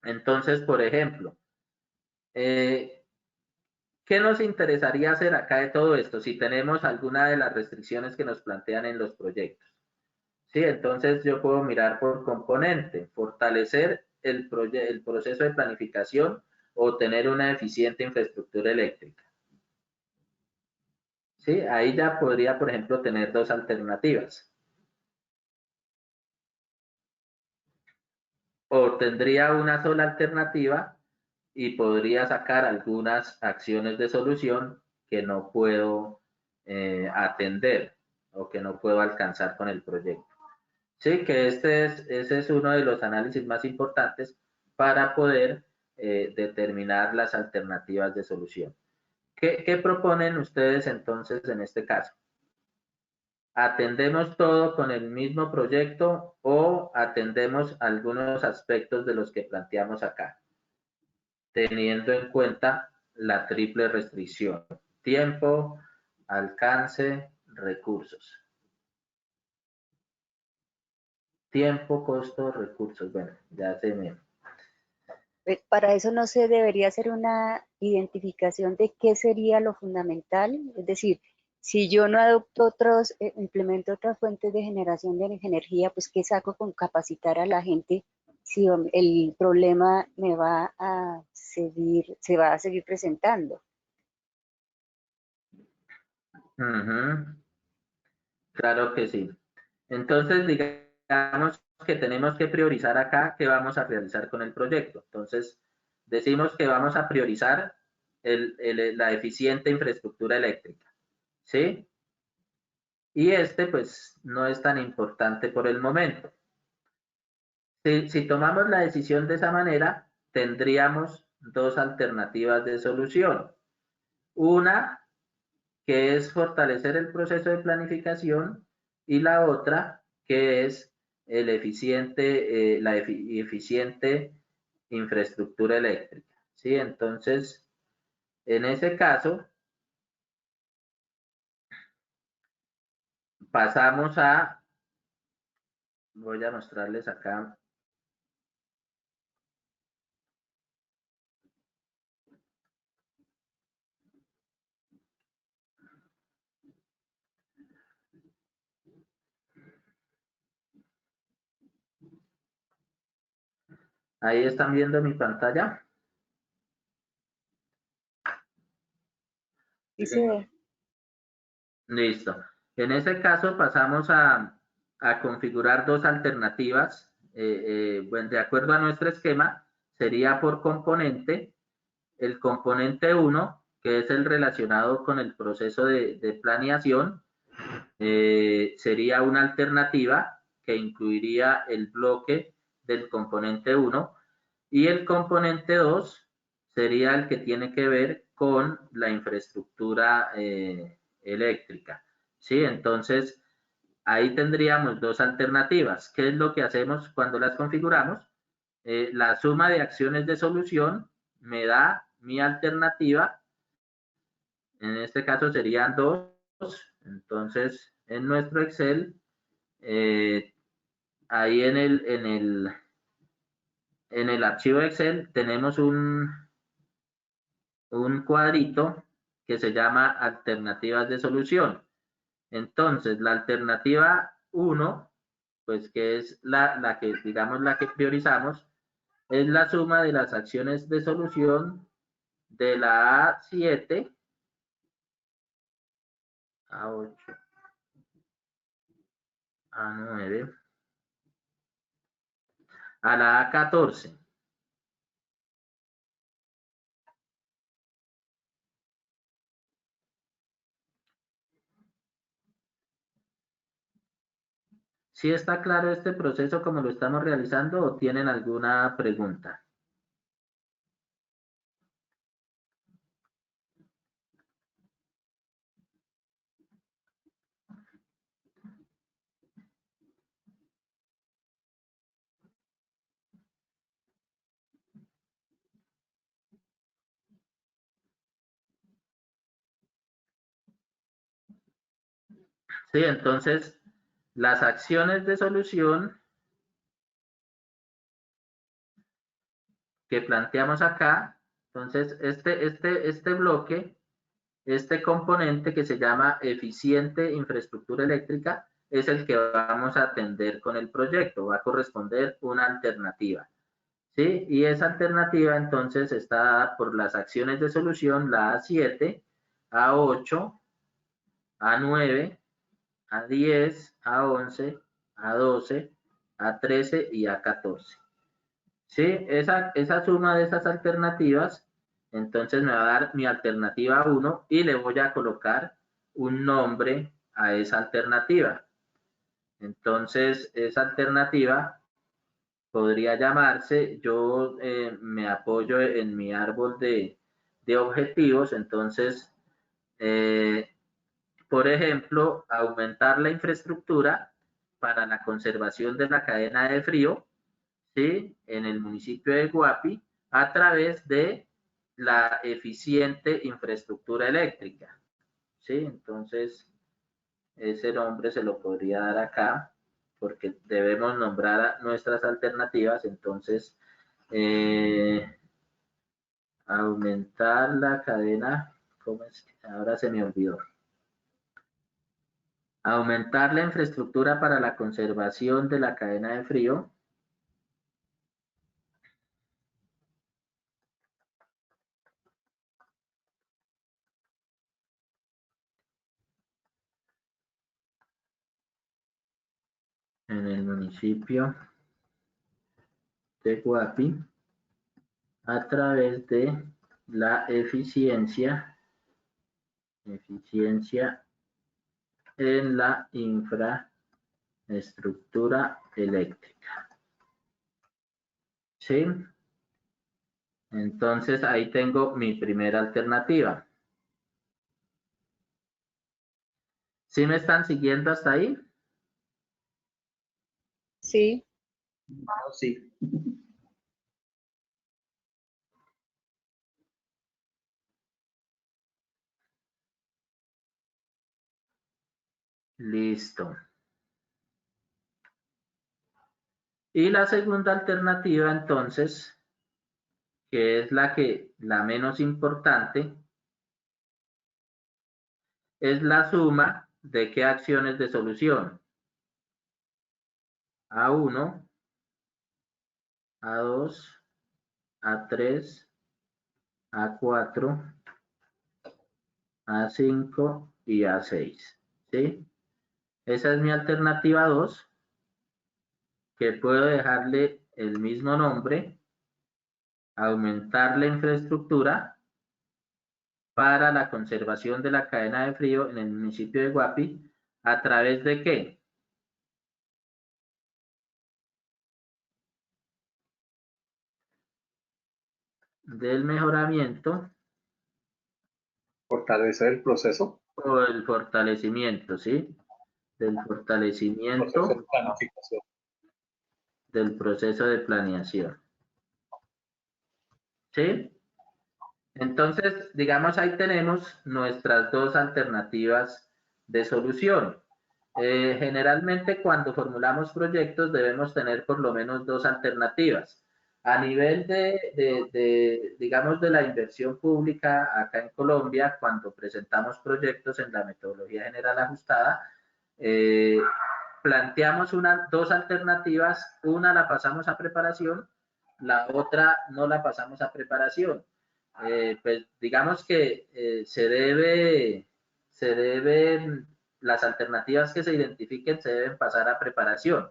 Entonces, por ejemplo, ¿Qué nos interesaría hacer acá de todo esto? Si tenemos alguna de las restricciones que nos plantean en los proyectos. Sí, entonces yo puedo mirar por componente, fortalecer el proceso de planificación o tener una eficiente infraestructura eléctrica. Sí, ahí ya podría, por ejemplo, tener dos alternativas. O tendría una sola alternativa y podría sacar algunas acciones de solución que no puedo atender o que no puedo alcanzar con el proyecto. Sí, que ese es uno de los análisis más importantes para poder determinar las alternativas de solución. ¿Qué proponen ustedes entonces en este caso? ¿Atendemos todo con el mismo proyecto o atendemos algunos aspectos de los que planteamos acá? Teniendo en cuenta la triple restricción: tiempo, alcance, recursos. Tiempo, costo, recursos. Bueno, ya se me... Para eso no se debería hacer una identificación de qué sería lo fundamental. Es decir, si yo no adopto implemento otras fuentes de generación de energía, pues ¿qué saco con capacitar a la gente si el problema se va a seguir presentando? Claro que sí. Entonces, digamos que tenemos que priorizar acá qué vamos a realizar con el proyecto. Entonces, decimos que vamos a priorizar la eficiente infraestructura eléctrica, ¿sí? Y pues, no es tan importante por el momento. Si tomamos la decisión de esa manera, tendríamos dos alternativas de solución. Una, que es fortalecer el proceso de planificación, y la otra, que es la eficiente infraestructura eléctrica. ¿Sí? Entonces, en ese caso, pasamos a, voy a mostrarles acá. Ahí están viendo mi pantalla. Sí, se ve. Listo. En ese caso pasamos a configurar dos alternativas. Bueno, de acuerdo a nuestro esquema, sería por componente. El componente 1, que es el relacionado con el proceso de planeación, sería una alternativa que incluiría el bloque del componente 1, y el componente 2 sería el que tiene que ver con la infraestructura eléctrica. ¿Sí? Entonces, ahí tendríamos dos alternativas. ¿Qué es lo que hacemos cuando las configuramos? La suma de acciones de solución me da mi alternativa. En este caso serían 2. Entonces, en nuestro Excel, ahí en el archivo Excel tenemos un cuadrito que se llama alternativas de solución. Entonces, la alternativa 1, pues que es la que, digamos, la que priorizamos, es la suma de las acciones de solución de la A7 A8 A9 a la A14. ¿Sí está claro este proceso como lo estamos realizando o tienen alguna pregunta? Sí, entonces las acciones de solución que planteamos acá, Entonces, este bloque, este componente que se llama eficiente infraestructura eléctrica, es el que vamos a atender con el proyecto, va a corresponder una alternativa. ¿Sí? Y esa alternativa entonces está dada por las acciones de solución, la A7, A8, A9, A10, A11, A12, A13 y A14. ¿Sí? Esa suma de esas alternativas, entonces me va a dar mi alternativa 1 y le voy a colocar un nombre a esa alternativa. Entonces, esa alternativa podría llamarse, yo me apoyo en mi árbol de objetivos, entonces, por ejemplo, aumentar la infraestructura para la conservación de la cadena de frío, ¿sí? En el municipio de Guapi, a través de la eficiente infraestructura eléctrica, ¿sí? Entonces, ese nombre se lo podría dar acá, porque debemos nombrar a nuestras alternativas. Entonces, aumentar la cadena, ¿cómo es? Ahora se me olvidó. Aumentar la infraestructura para la conservación de la cadena de frío. En el municipio de Guapi, a través de la eficiencia en la infraestructura eléctrica. ¿Sí? Entonces ahí tengo mi primera alternativa. ¿Sí me están siguiendo hasta ahí? Sí. Sí. Listo. Y la segunda alternativa, entonces, que es la menos importante, es la suma de qué acciones de solución. A1, A2, A3, A4, A5 y A6. ¿Sí? Esa es mi alternativa 2, que puedo dejarle el mismo nombre, aumentar la infraestructura para la conservación de la cadena de frío en el municipio de Guapi, ¿a través de qué? Del mejoramiento. Fortalecer el proceso. O el fortalecimiento, ¿sí? Del fortalecimiento Proceso de planificación. del proceso de planeación. ¿Sí? Entonces, digamos, ahí tenemos nuestras dos alternativas de solución. Generalmente, cuando formulamos proyectos, debemos tener por lo menos dos alternativas. A nivel digamos, de la inversión pública acá en Colombia, cuando presentamos proyectos en la metodología general ajustada, planteamos dos alternativas, una la pasamos a preparación, la otra no la pasamos a preparación. Pues digamos que las alternativas que se identifiquen se deben pasar a preparación,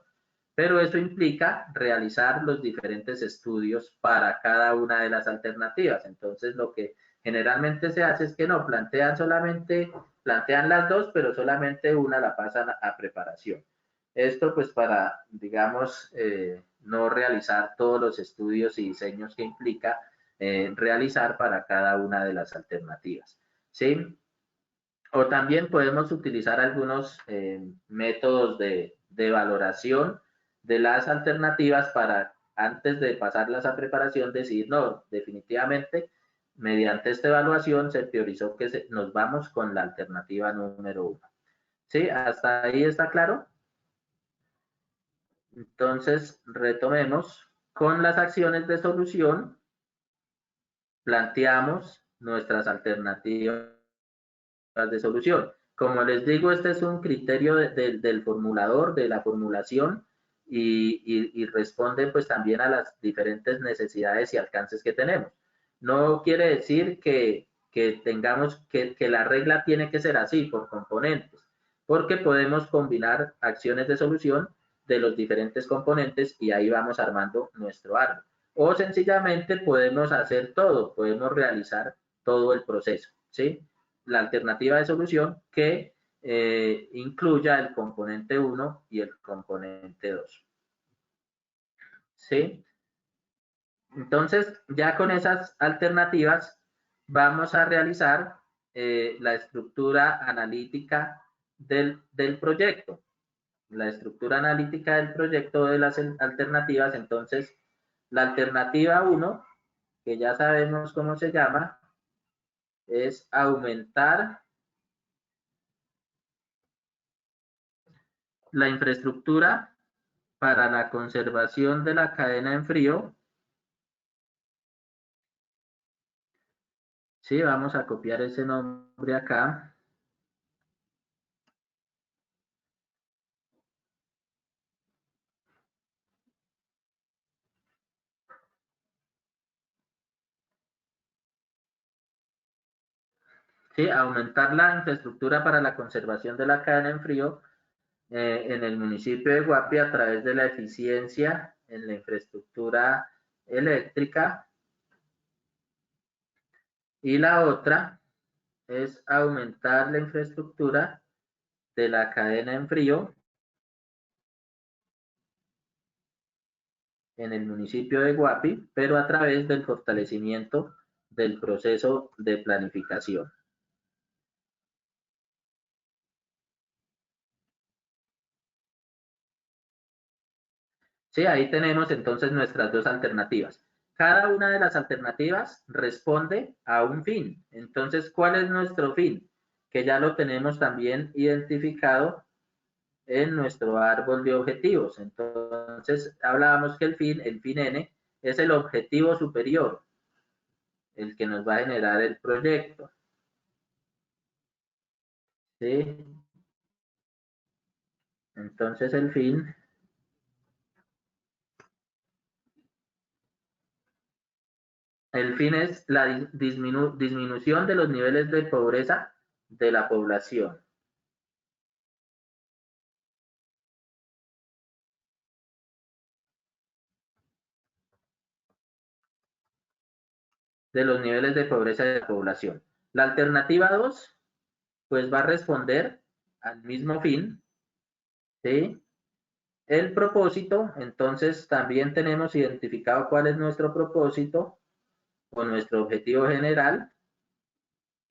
pero eso implica realizar los diferentes estudios para cada una de las alternativas. Entonces, lo que generalmente se hace es que no, plantean las dos, pero solamente una la pasan a preparación. Esto pues para, digamos, no realizar todos los estudios y diseños que implica realizar para cada una de las alternativas, ¿sí? O también podemos utilizar algunos métodos de valoración de las alternativas para, antes de pasarlas a preparación, decir, no, definitivamente, mediante esta evaluación se priorizó que nos vamos con la alternativa número 1. ¿Sí? ¿Hasta ahí está claro? Entonces, retomemos con las acciones de solución. planteamos nuestras alternativas de solución. Como les digo, este es un criterio del formulador, de la formulación, y responde pues también a las diferentes necesidades y alcances que tenemos. No quiere decir que tengamos que la regla tiene que ser así, por componentes, porque podemos combinar acciones de solución de los diferentes componentes y ahí vamos armando nuestro árbol. O sencillamente podemos hacer todo, podemos realizar todo el proceso, ¿sí? La alternativa de solución que incluya el componente 1 y el componente 2. ¿Sí? Entonces, ya con esas alternativas vamos a realizar la estructura analítica del proyecto. La estructura analítica del proyecto de las alternativas. Entonces, la alternativa 1, que ya sabemos cómo se llama, es aumentar la infraestructura para la conservación de la cadena en frío. Sí, vamos a copiar ese nombre acá. Sí, aumentar la infraestructura para la conservación de la cadena en frío en el municipio de Guapi a través de la eficiencia en la infraestructura eléctrica. Y la otra es aumentar la infraestructura de la cadena en frío en el municipio de Guapi, pero a través del fortalecimiento del proceso de planificación. Sí, ahí tenemos entonces nuestras dos alternativas. Cada una de las alternativas responde a un fin. Entonces, ¿cuál es nuestro fin? Que ya lo tenemos también identificado en nuestro árbol de objetivos. Entonces, hablábamos que el fin N, es el objetivo superior, el que nos va a generar el proyecto. ¿Sí? Entonces, el fin es la disminución de los niveles de pobreza de la población. De los niveles de pobreza de la población. La alternativa 2, pues va a responder al mismo fin, ¿sí? El propósito, entonces también tenemos identificado cuál es nuestro propósito o nuestro objetivo general,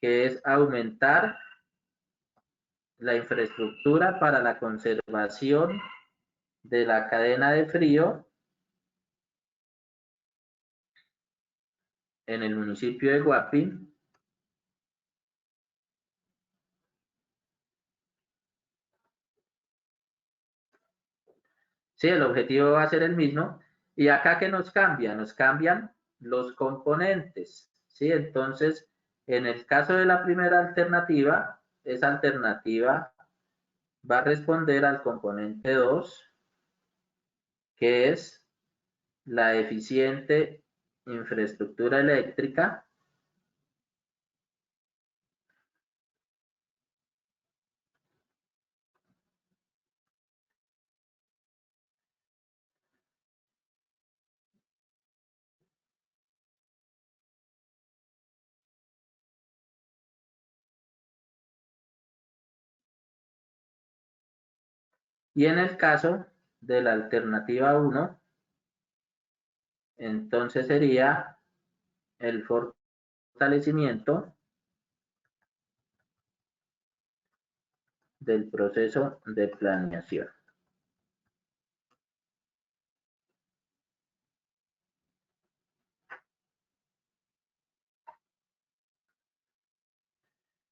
que es aumentar la infraestructura para la conservación de la cadena de frío en el municipio de Guapi. Sí, el objetivo va a ser el mismo. Y acá, ¿qué nos cambia? Nos cambian los componentes. ¿Sí? Entonces, en el caso de la primera alternativa, esa alternativa va a responder al componente 2, que es la eficiente infraestructura eléctrica. Y en el caso de la alternativa 1, entonces sería el fortalecimiento del proceso de planeación.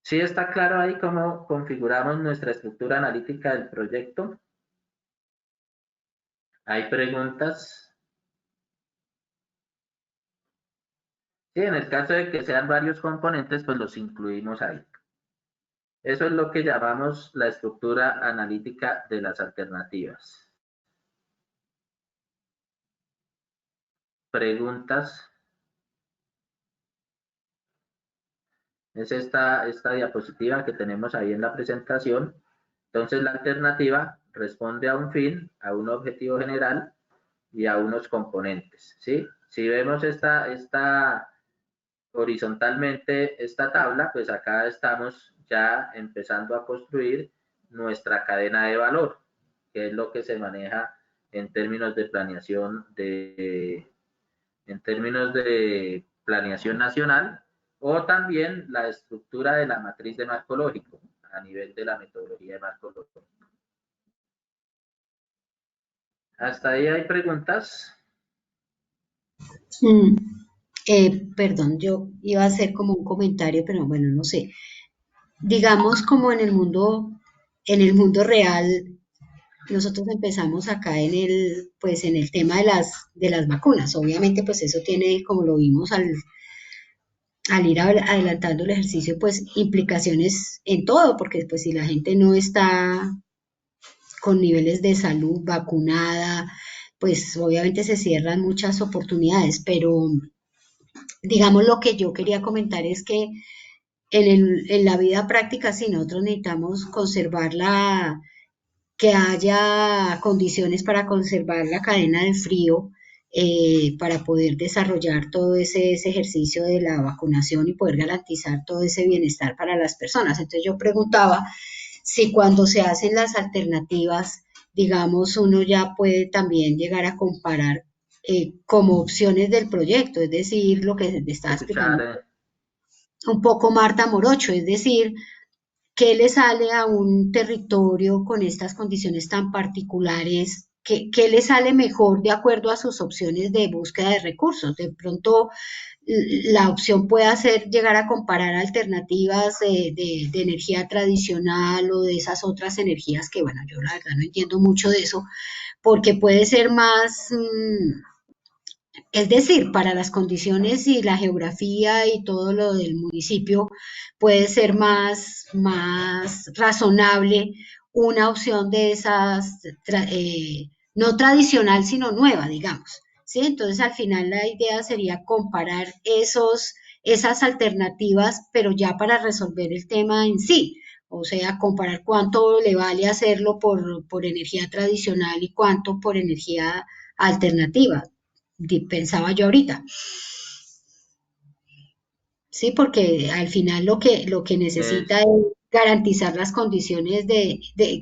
¿Sí está claro ahí cómo configuramos nuestra estructura analítica del proyecto? ¿Hay preguntas? Sí, en el caso de que sean varios componentes, pues los incluimos ahí. Eso es lo que llamamos la estructura analítica de las alternativas. ¿Preguntas? Es esta diapositiva que tenemos ahí en la presentación. Entonces, la alternativa responde a un fin, a un objetivo general y a unos componentes, ¿sí? Si vemos horizontalmente esta tabla, pues acá estamos ya empezando a construir nuestra cadena de valor, que es lo que se maneja en términos de planeación nacional, o también la estructura de la matriz de marco lógico a nivel de la metodología de marco lógico. ¿Hasta ahí hay preguntas? Perdón, yo iba a hacer como un comentario, pero bueno, no sé. Digamos como en el mundo real, nosotros empezamos acá pues en el tema de las vacunas. Obviamente, pues eso tiene, como lo vimos al ir adelantando el ejercicio, pues implicaciones en todo, porque pues si la gente no está con niveles de salud vacunada, pues obviamente se cierran muchas oportunidades, pero digamos lo que yo quería comentar es que en la vida práctica, sí, nosotros necesitamos que haya condiciones para conservar la cadena de frío, para poder desarrollar todo ese ejercicio de la vacunación y poder garantizar todo ese bienestar para las personas. Entonces yo preguntaba si cuando se hacen las alternativas, digamos, uno ya puede también llegar a comparar como opciones del proyecto, es decir, lo que estaba explicando un poco Marta Morocho, es decir, ¿qué le sale a un territorio con estas condiciones tan particulares? ¿Qué le sale mejor de acuerdo a sus opciones de búsqueda de recursos? De pronto, la opción puede ser llegar a comparar alternativas de energía tradicional o de esas otras energías que, bueno, yo la verdad no entiendo mucho de eso, porque puede ser más... Es decir, para las condiciones y la geografía y todo lo del municipio puede ser más razonable una opción de esas, no tradicional, sino nueva, digamos. ¿Sí? Entonces, al final la idea sería comparar esas alternativas, pero ya para resolver el tema en sí. O sea, comparar cuánto le vale hacerlo por energía tradicional y cuánto por energía alternativa. Pensaba yo ahorita. Sí, porque al final lo que necesita es garantizar las condiciones de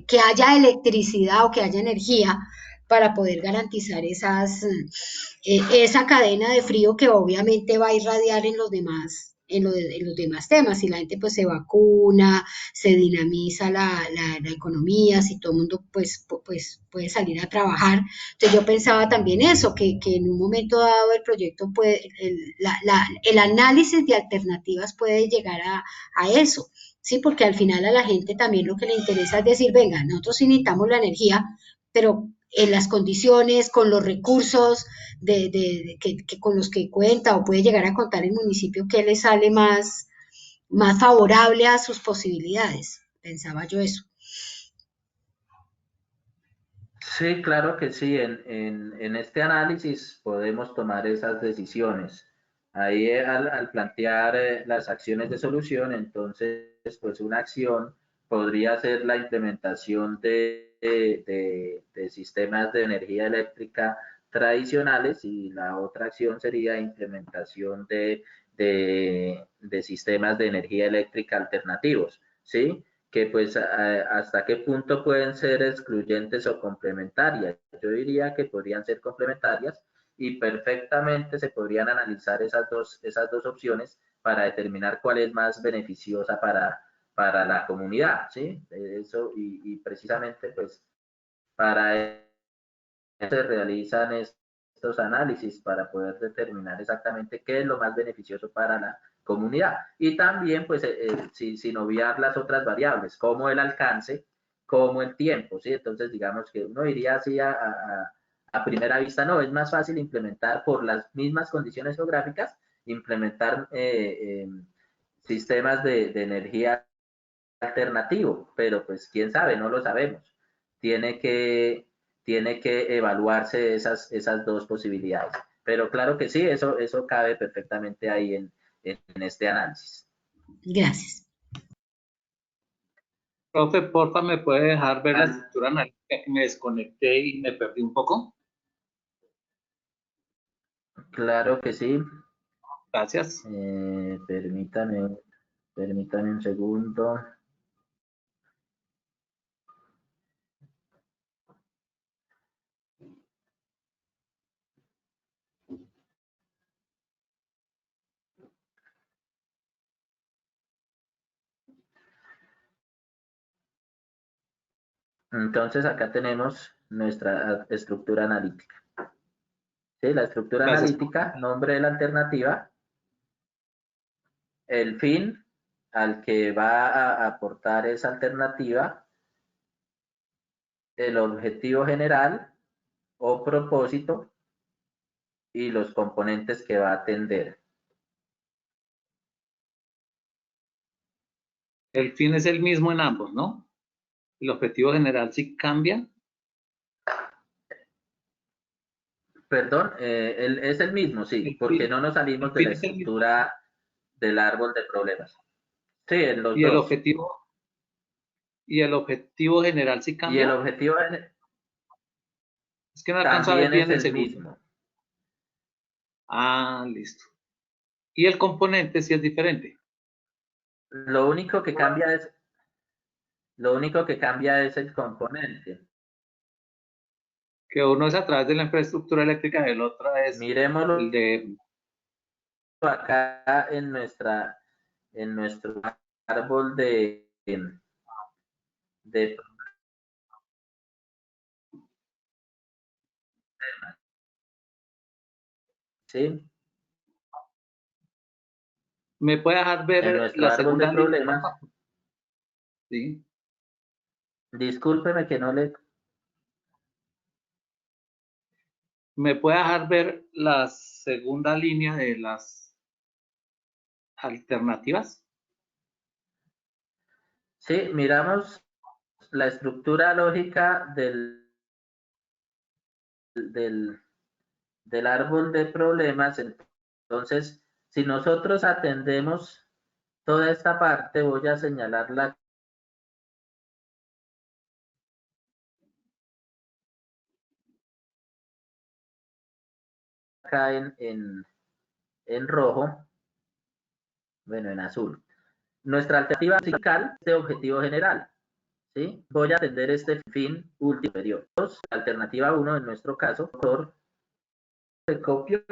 que haya electricidad o que haya energía para poder garantizar esa cadena de frío que obviamente va a irradiar en los demás, en los demás temas. Si la gente pues se vacuna, se dinamiza la economía, si todo el mundo pues puede salir a trabajar. Entonces yo pensaba también eso, que en un momento dado el proyecto puede, el análisis de alternativas puede llegar a eso. Sí, porque al final a la gente también lo que le interesa es decir, venga, nosotros sí necesitamos la energía, pero en las condiciones, con los recursos que con los que cuenta o puede llegar a contar el municipio, que le sale más favorable a sus posibilidades. Pensaba yo eso. Sí, claro que sí. En este análisis podemos tomar esas decisiones. Ahí al plantear las acciones de solución, entonces, pues una acción podría ser la implementación de sistemas de energía eléctrica tradicionales y la otra acción sería implementación de sistemas de energía eléctrica alternativos, ¿sí? Que pues hasta qué punto pueden ser excluyentes o complementarias. Yo diría que podrían ser complementarias y perfectamente se podrían analizar esas dos opciones para determinar cuál es más beneficiosa para la comunidad, ¿sí? Eso y precisamente pues para eso se realizan estos análisis para poder determinar exactamente qué es lo más beneficioso para la comunidad. Y también, pues, sin obviar las otras variables, como el alcance, como el tiempo, ¿sí? Entonces, digamos que uno diría así a primera vista, no, es más fácil implementar por las mismas condiciones geográficas implementar sistemas de energía alternativo, pero pues quién sabe, no lo sabemos. Tiene que evaluarse esas dos posibilidades. Pero claro que sí, eso cabe perfectamente ahí en este análisis. Gracias. Profe, porfa, ¿me puede dejar ver la estructura analítica? Que me desconecté y me perdí un poco. Claro que sí. Gracias. Permítame un segundo. Entonces acá tenemos nuestra estructura analítica. ¿Sí? La estructura analítica, nombre de la alternativa, el fin al que va a aportar esa alternativa, el objetivo general o propósito y los componentes que va a atender. El fin es el mismo en ambos, ¿no? El objetivo general sí cambia. Perdón, es el mismo, sí, porque no nos salimos de la estructura del árbol de problemas. Sí, en los dos. Y el objetivo general sí cambia. Y el objetivo general es que no alcanzo a ver bien es el mismo. Ah, listo. Y el componente sí es diferente. Lo único que cambia es el componente. Que uno es a través de la infraestructura eléctrica y el otro es miremoslo el de acá en nuestro árbol de ¿sí? ¿Me puede dejar ver la segunda de problemas? Sí. Discúlpeme que no le... ¿Me puede dejar ver la segunda línea de las alternativas? Sí, miramos la estructura lógica del árbol de problemas. Entonces, si nosotros atendemos toda esta parte, voy a señalarla acá en rojo, bueno, en azul. Nuestra alternativa musical es de objetivo general, ¿sí? Voy a atender este fin último superior. Alternativa 1, en nuestro caso, por copio.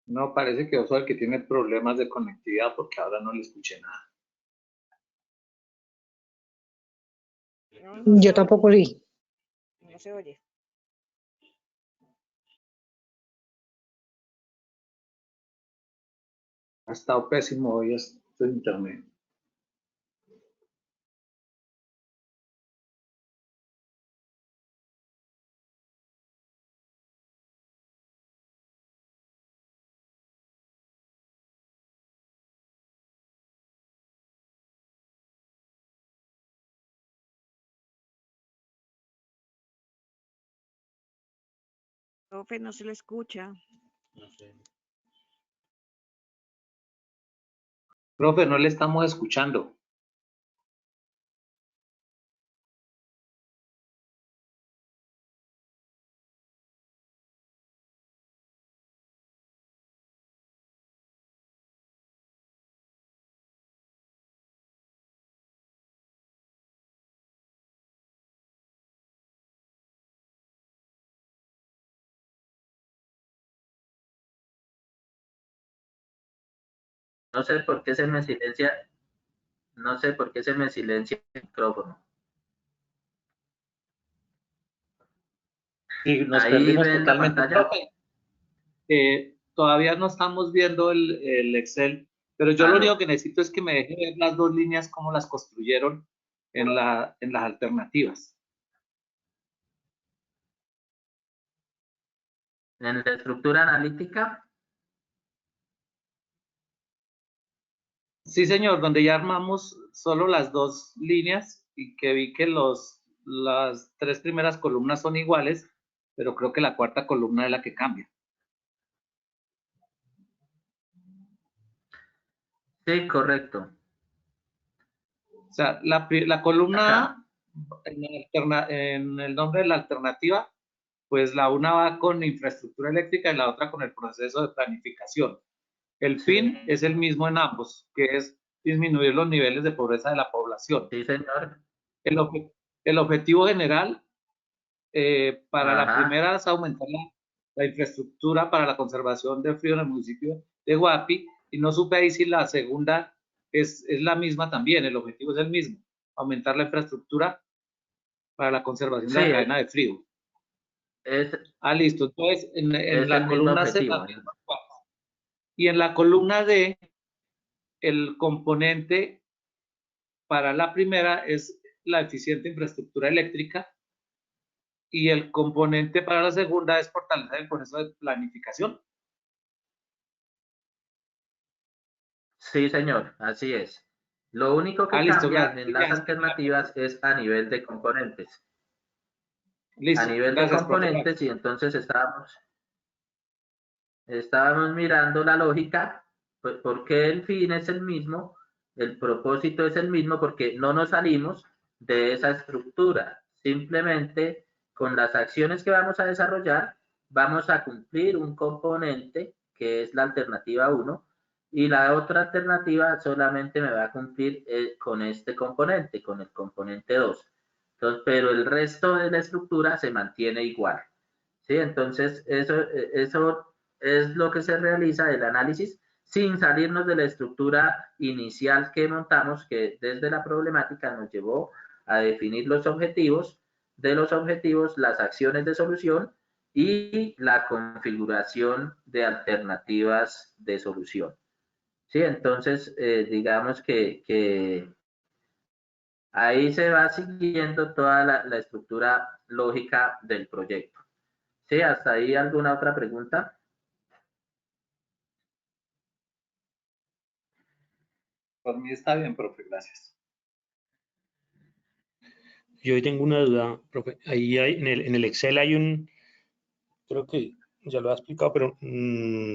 No, parece que yo soy el que tiene problemas de conectividad porque ahora no le escuché nada. Yo tampoco vi. No se oye. Ha estado pésimo hoy este internet. Profe, no se le escucha. Profe, no le estamos escuchando. No sé por qué se me silencia, no sé por qué se me silencia el micrófono. Sí, nos Ahí perdimos ven la totalmente. pantalla. Profe, todavía no estamos viendo el Excel, pero yo lo único que necesito es que me deje ver las dos líneas, cómo las construyeron en las alternativas. En la estructura analítica. Sí, señor, donde ya armamos solo las dos líneas y que vi que las tres primeras columnas son iguales, pero creo que la cuarta columna es la que cambia. Sí, correcto. O sea, la columna A, en el nombre de la alternativa, pues la una va con infraestructura eléctrica y la otra con el proceso de planificación. El fin es el mismo en ambos, que es disminuir los niveles de pobreza de la población. Sí, señor. El objetivo general para la Ajá. primera es aumentar la infraestructura para la conservación del frío en el municipio de Guapi, y no supe ahí si la segunda es la misma también, el objetivo es el mismo, aumentar la infraestructura para la conservación de la cadena de frío. Listo. Entonces, en la columna C también. Y en la columna D, el componente para la primera es la eficiente infraestructura eléctrica y el componente para la segunda es fortalecer el proceso de planificación. Sí, señor, así es. Lo único que Listo, cambia en las alternativas es a nivel de componentes. Listo, a nivel de componentes, y entonces estábamos mirando la lógica, pues porque el fin es el mismo, el propósito es el mismo, porque no nos salimos de esa estructura. Simplemente con las acciones que vamos a desarrollar, vamos a cumplir un componente que es la alternativa 1, y la otra alternativa solamente me va a cumplir con este componente, con el componente 2. Entonces, pero el resto de la estructura se mantiene igual. ¿Sí? Entonces, eso es lo que se realiza el análisis sin salirnos de la estructura inicial que montamos, que desde la problemática nos llevó a definir los objetivos, de los objetivos, las acciones de solución y la configuración de alternativas de solución. ¿Sí? Entonces, digamos que ahí se va siguiendo toda la estructura lógica del proyecto. ¿Sí? ¿Hasta ahí alguna otra pregunta? Por mí está bien, profe, gracias. Yo hoy tengo una duda, profe. Ahí en el Excel hay creo que ya lo ha explicado, pero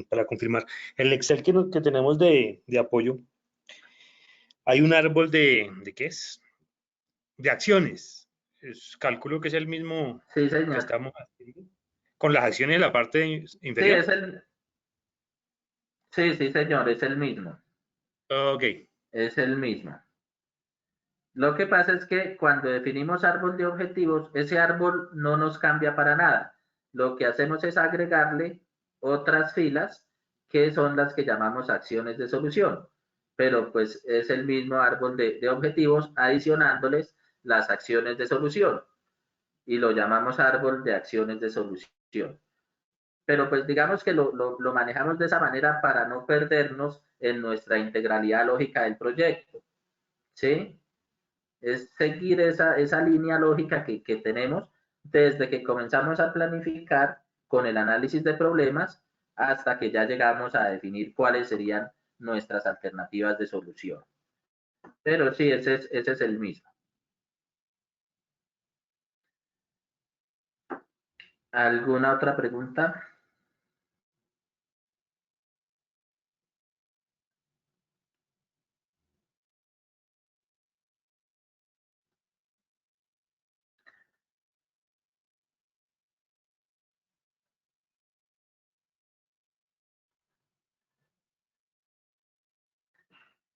para confirmar, el Excel que tenemos de apoyo, hay un árbol ¿de qué es? De acciones. Calculo que es el mismo sí, señor. que estamos haciendo. Con las acciones en la parte inferior. Sí, señor, es el mismo. Ok. Es el mismo. Lo que pasa es que cuando definimos árbol de objetivos, ese árbol no nos cambia para nada. Lo que hacemos es agregarle otras filas que son las que llamamos acciones de solución. Pero pues es el mismo árbol de objetivos adicionándoles las acciones de solución. Y lo llamamos árbol de acciones de solución. Pero pues digamos que lo manejamos de esa manera para no perdernos en nuestra integralidad lógica del proyecto. ¿Sí? Es seguir esa línea lógica que tenemos desde que comenzamos a planificar con el análisis de problemas hasta que ya llegamos a definir cuáles serían nuestras alternativas de solución. Pero sí, ese es el mismo. ¿Alguna otra pregunta?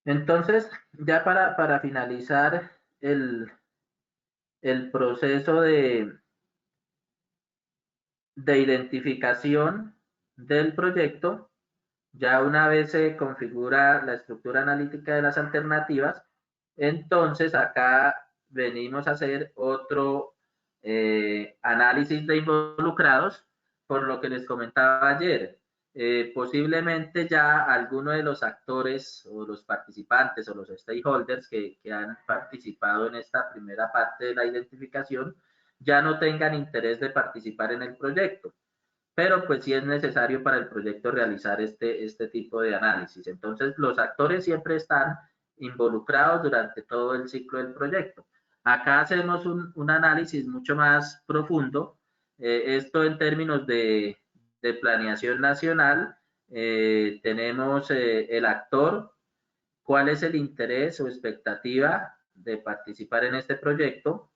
Entonces, ya para finalizar el proceso de identificación del proyecto, ya una vez se configura la estructura analítica de las alternativas, entonces acá venimos a hacer otro análisis de involucrados, por lo que les comentaba ayer. Posiblemente ya alguno de los actores o los participantes o los stakeholders que han participado en esta primera parte de la identificación ya no tengan interés de participar en el proyecto, pero pues sí es necesario para el proyecto realizar este tipo de análisis. Entonces, los actores siempre están involucrados durante todo el ciclo del proyecto. Acá hacemos un análisis mucho más profundo, esto en términos de planeación nacional. Tenemos el actor, cuál es el interés o expectativa de participar en este proyecto,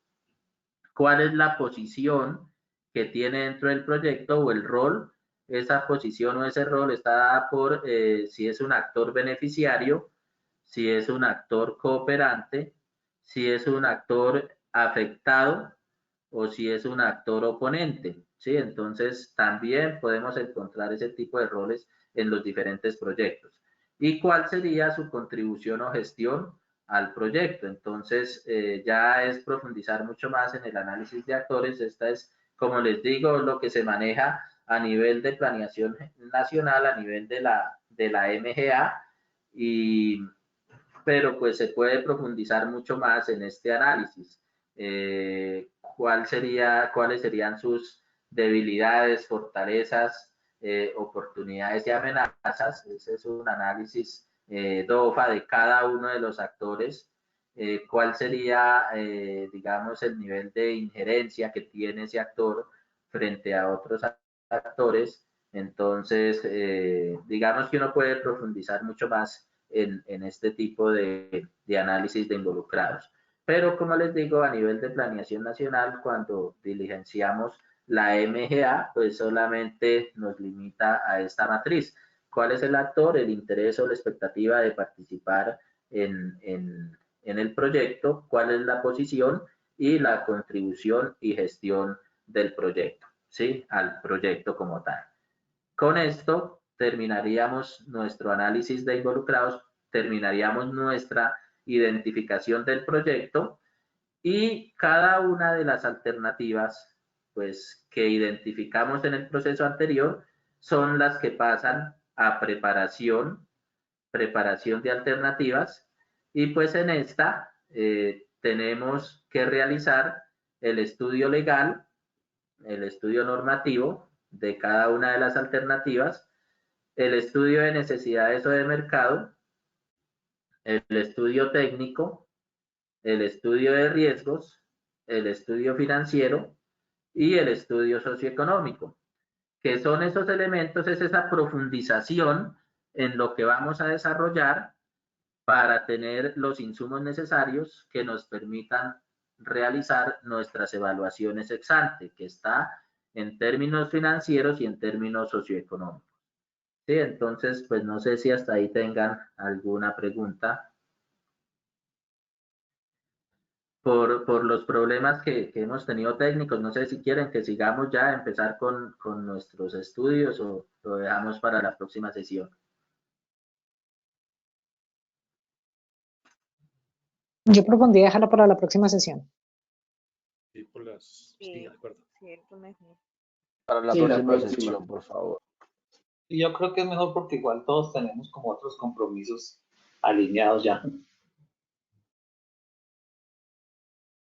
cuál es la posición que tiene dentro del proyecto o el rol. Esa posición o ese rol está dada por si es un actor beneficiario, si es un actor cooperante, si es un actor afectado o si es un actor oponente, ¿sí? Entonces, también podemos encontrar ese tipo de roles en los diferentes proyectos. ¿Y cuál sería su contribución o gestión al proyecto? Entonces, ya es profundizar mucho más en el análisis de actores. Esta es, como les digo, lo que se maneja a nivel de planeación nacional, a nivel de la MGA, pero pues se puede profundizar mucho más en este análisis. ¿Cuáles serían sus debilidades, fortalezas, oportunidades y amenazas? Ese es un análisis DOFA de cada uno de los actores. ¿Cuál sería, digamos, el nivel de injerencia que tiene ese actor frente a otros actores? Entonces, digamos que uno puede profundizar mucho más en este tipo de análisis de involucrados. Pero como les digo, a nivel de planeación nacional, cuando diligenciamos la MGA, pues solamente nos limita a esta matriz. ¿Cuál es el actor, el interés o la expectativa de participar en el proyecto? ¿Cuál es la posición y la contribución y gestión del proyecto, ¿sí? Al proyecto como tal. Con esto terminaríamos nuestro análisis de involucrados, terminaríamos nuestra identificación del proyecto y cada una de las alternativas pues, que identificamos en el proceso anterior son las que pasan a preparación de alternativas, y pues en esta tenemos que realizar el estudio legal, el estudio normativo de cada una de las alternativas, el estudio de necesidades o de mercado, el estudio técnico, el estudio de riesgos, el estudio financiero y el estudio socioeconómico. ¿Qué son esos elementos? Es esa profundización en lo que vamos a desarrollar para tener los insumos necesarios que nos permitan realizar nuestras evaluaciones ex ante, que está en términos financieros y en términos socioeconómicos. Sí, entonces, pues no sé si hasta ahí tengan alguna pregunta. Por los problemas que hemos tenido técnicos, no sé si quieren que sigamos ya a empezar con nuestros estudios o lo dejamos para la próxima sesión. Yo propondría dejarla para la próxima sesión. Sí, sí, de acuerdo. Cierto, mejor. Para la próxima sesión, por favor. Y yo creo que es mejor porque igual todos tenemos como otros compromisos alineados ya.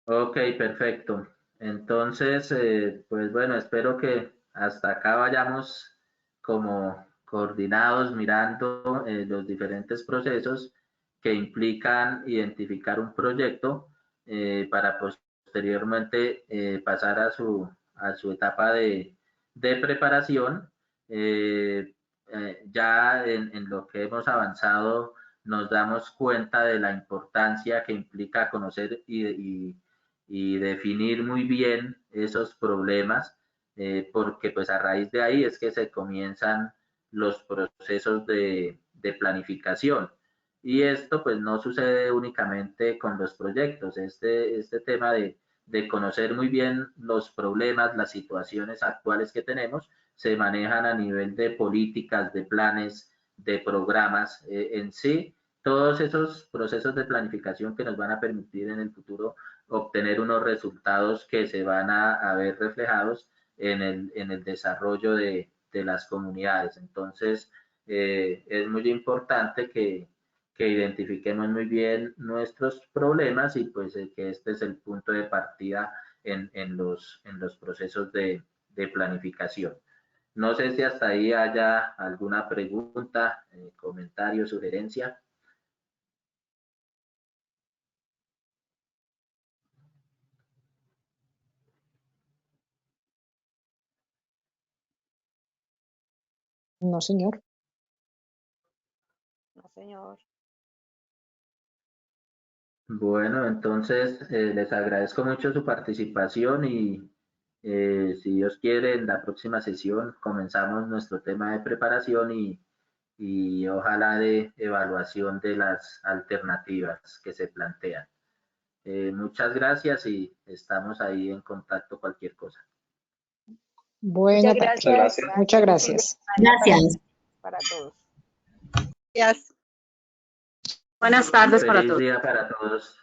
Ok, perfecto. Entonces, pues bueno, espero que hasta acá vayamos como coordinados mirando los diferentes procesos que implican identificar un proyecto para posteriormente pasar a su etapa de preparación. Ya en lo que hemos avanzado nos damos cuenta de la importancia que implica conocer y definir muy bien esos problemas, porque pues a raíz de ahí es que se comienzan los procesos de planificación. Y esto pues no sucede únicamente con los proyectos. Este tema de conocer muy bien los problemas, las situaciones actuales que tenemos, se manejan a nivel de políticas, de planes, de programas en sí. Todos esos procesos de planificación que nos van a permitir en el futuro obtener unos resultados que se van a ver reflejados en el desarrollo de las comunidades. Entonces, es muy importante que identifiquemos muy bien nuestros problemas y pues que este es el punto de partida en los procesos de planificación. No sé si hasta ahí haya alguna pregunta, comentario, sugerencia. No, señor. No, señor. Bueno, entonces les agradezco mucho su participación y si Dios quiere, en la próxima sesión comenzamos nuestro tema de preparación y ojalá de evaluación de las alternativas que se plantean. Muchas gracias y estamos ahí en contacto cualquier cosa. Buena tarde. Gracias. Muchas gracias. Gracias. Para todos. Gracias. Buenas tardes para Feliz todos. día para todos.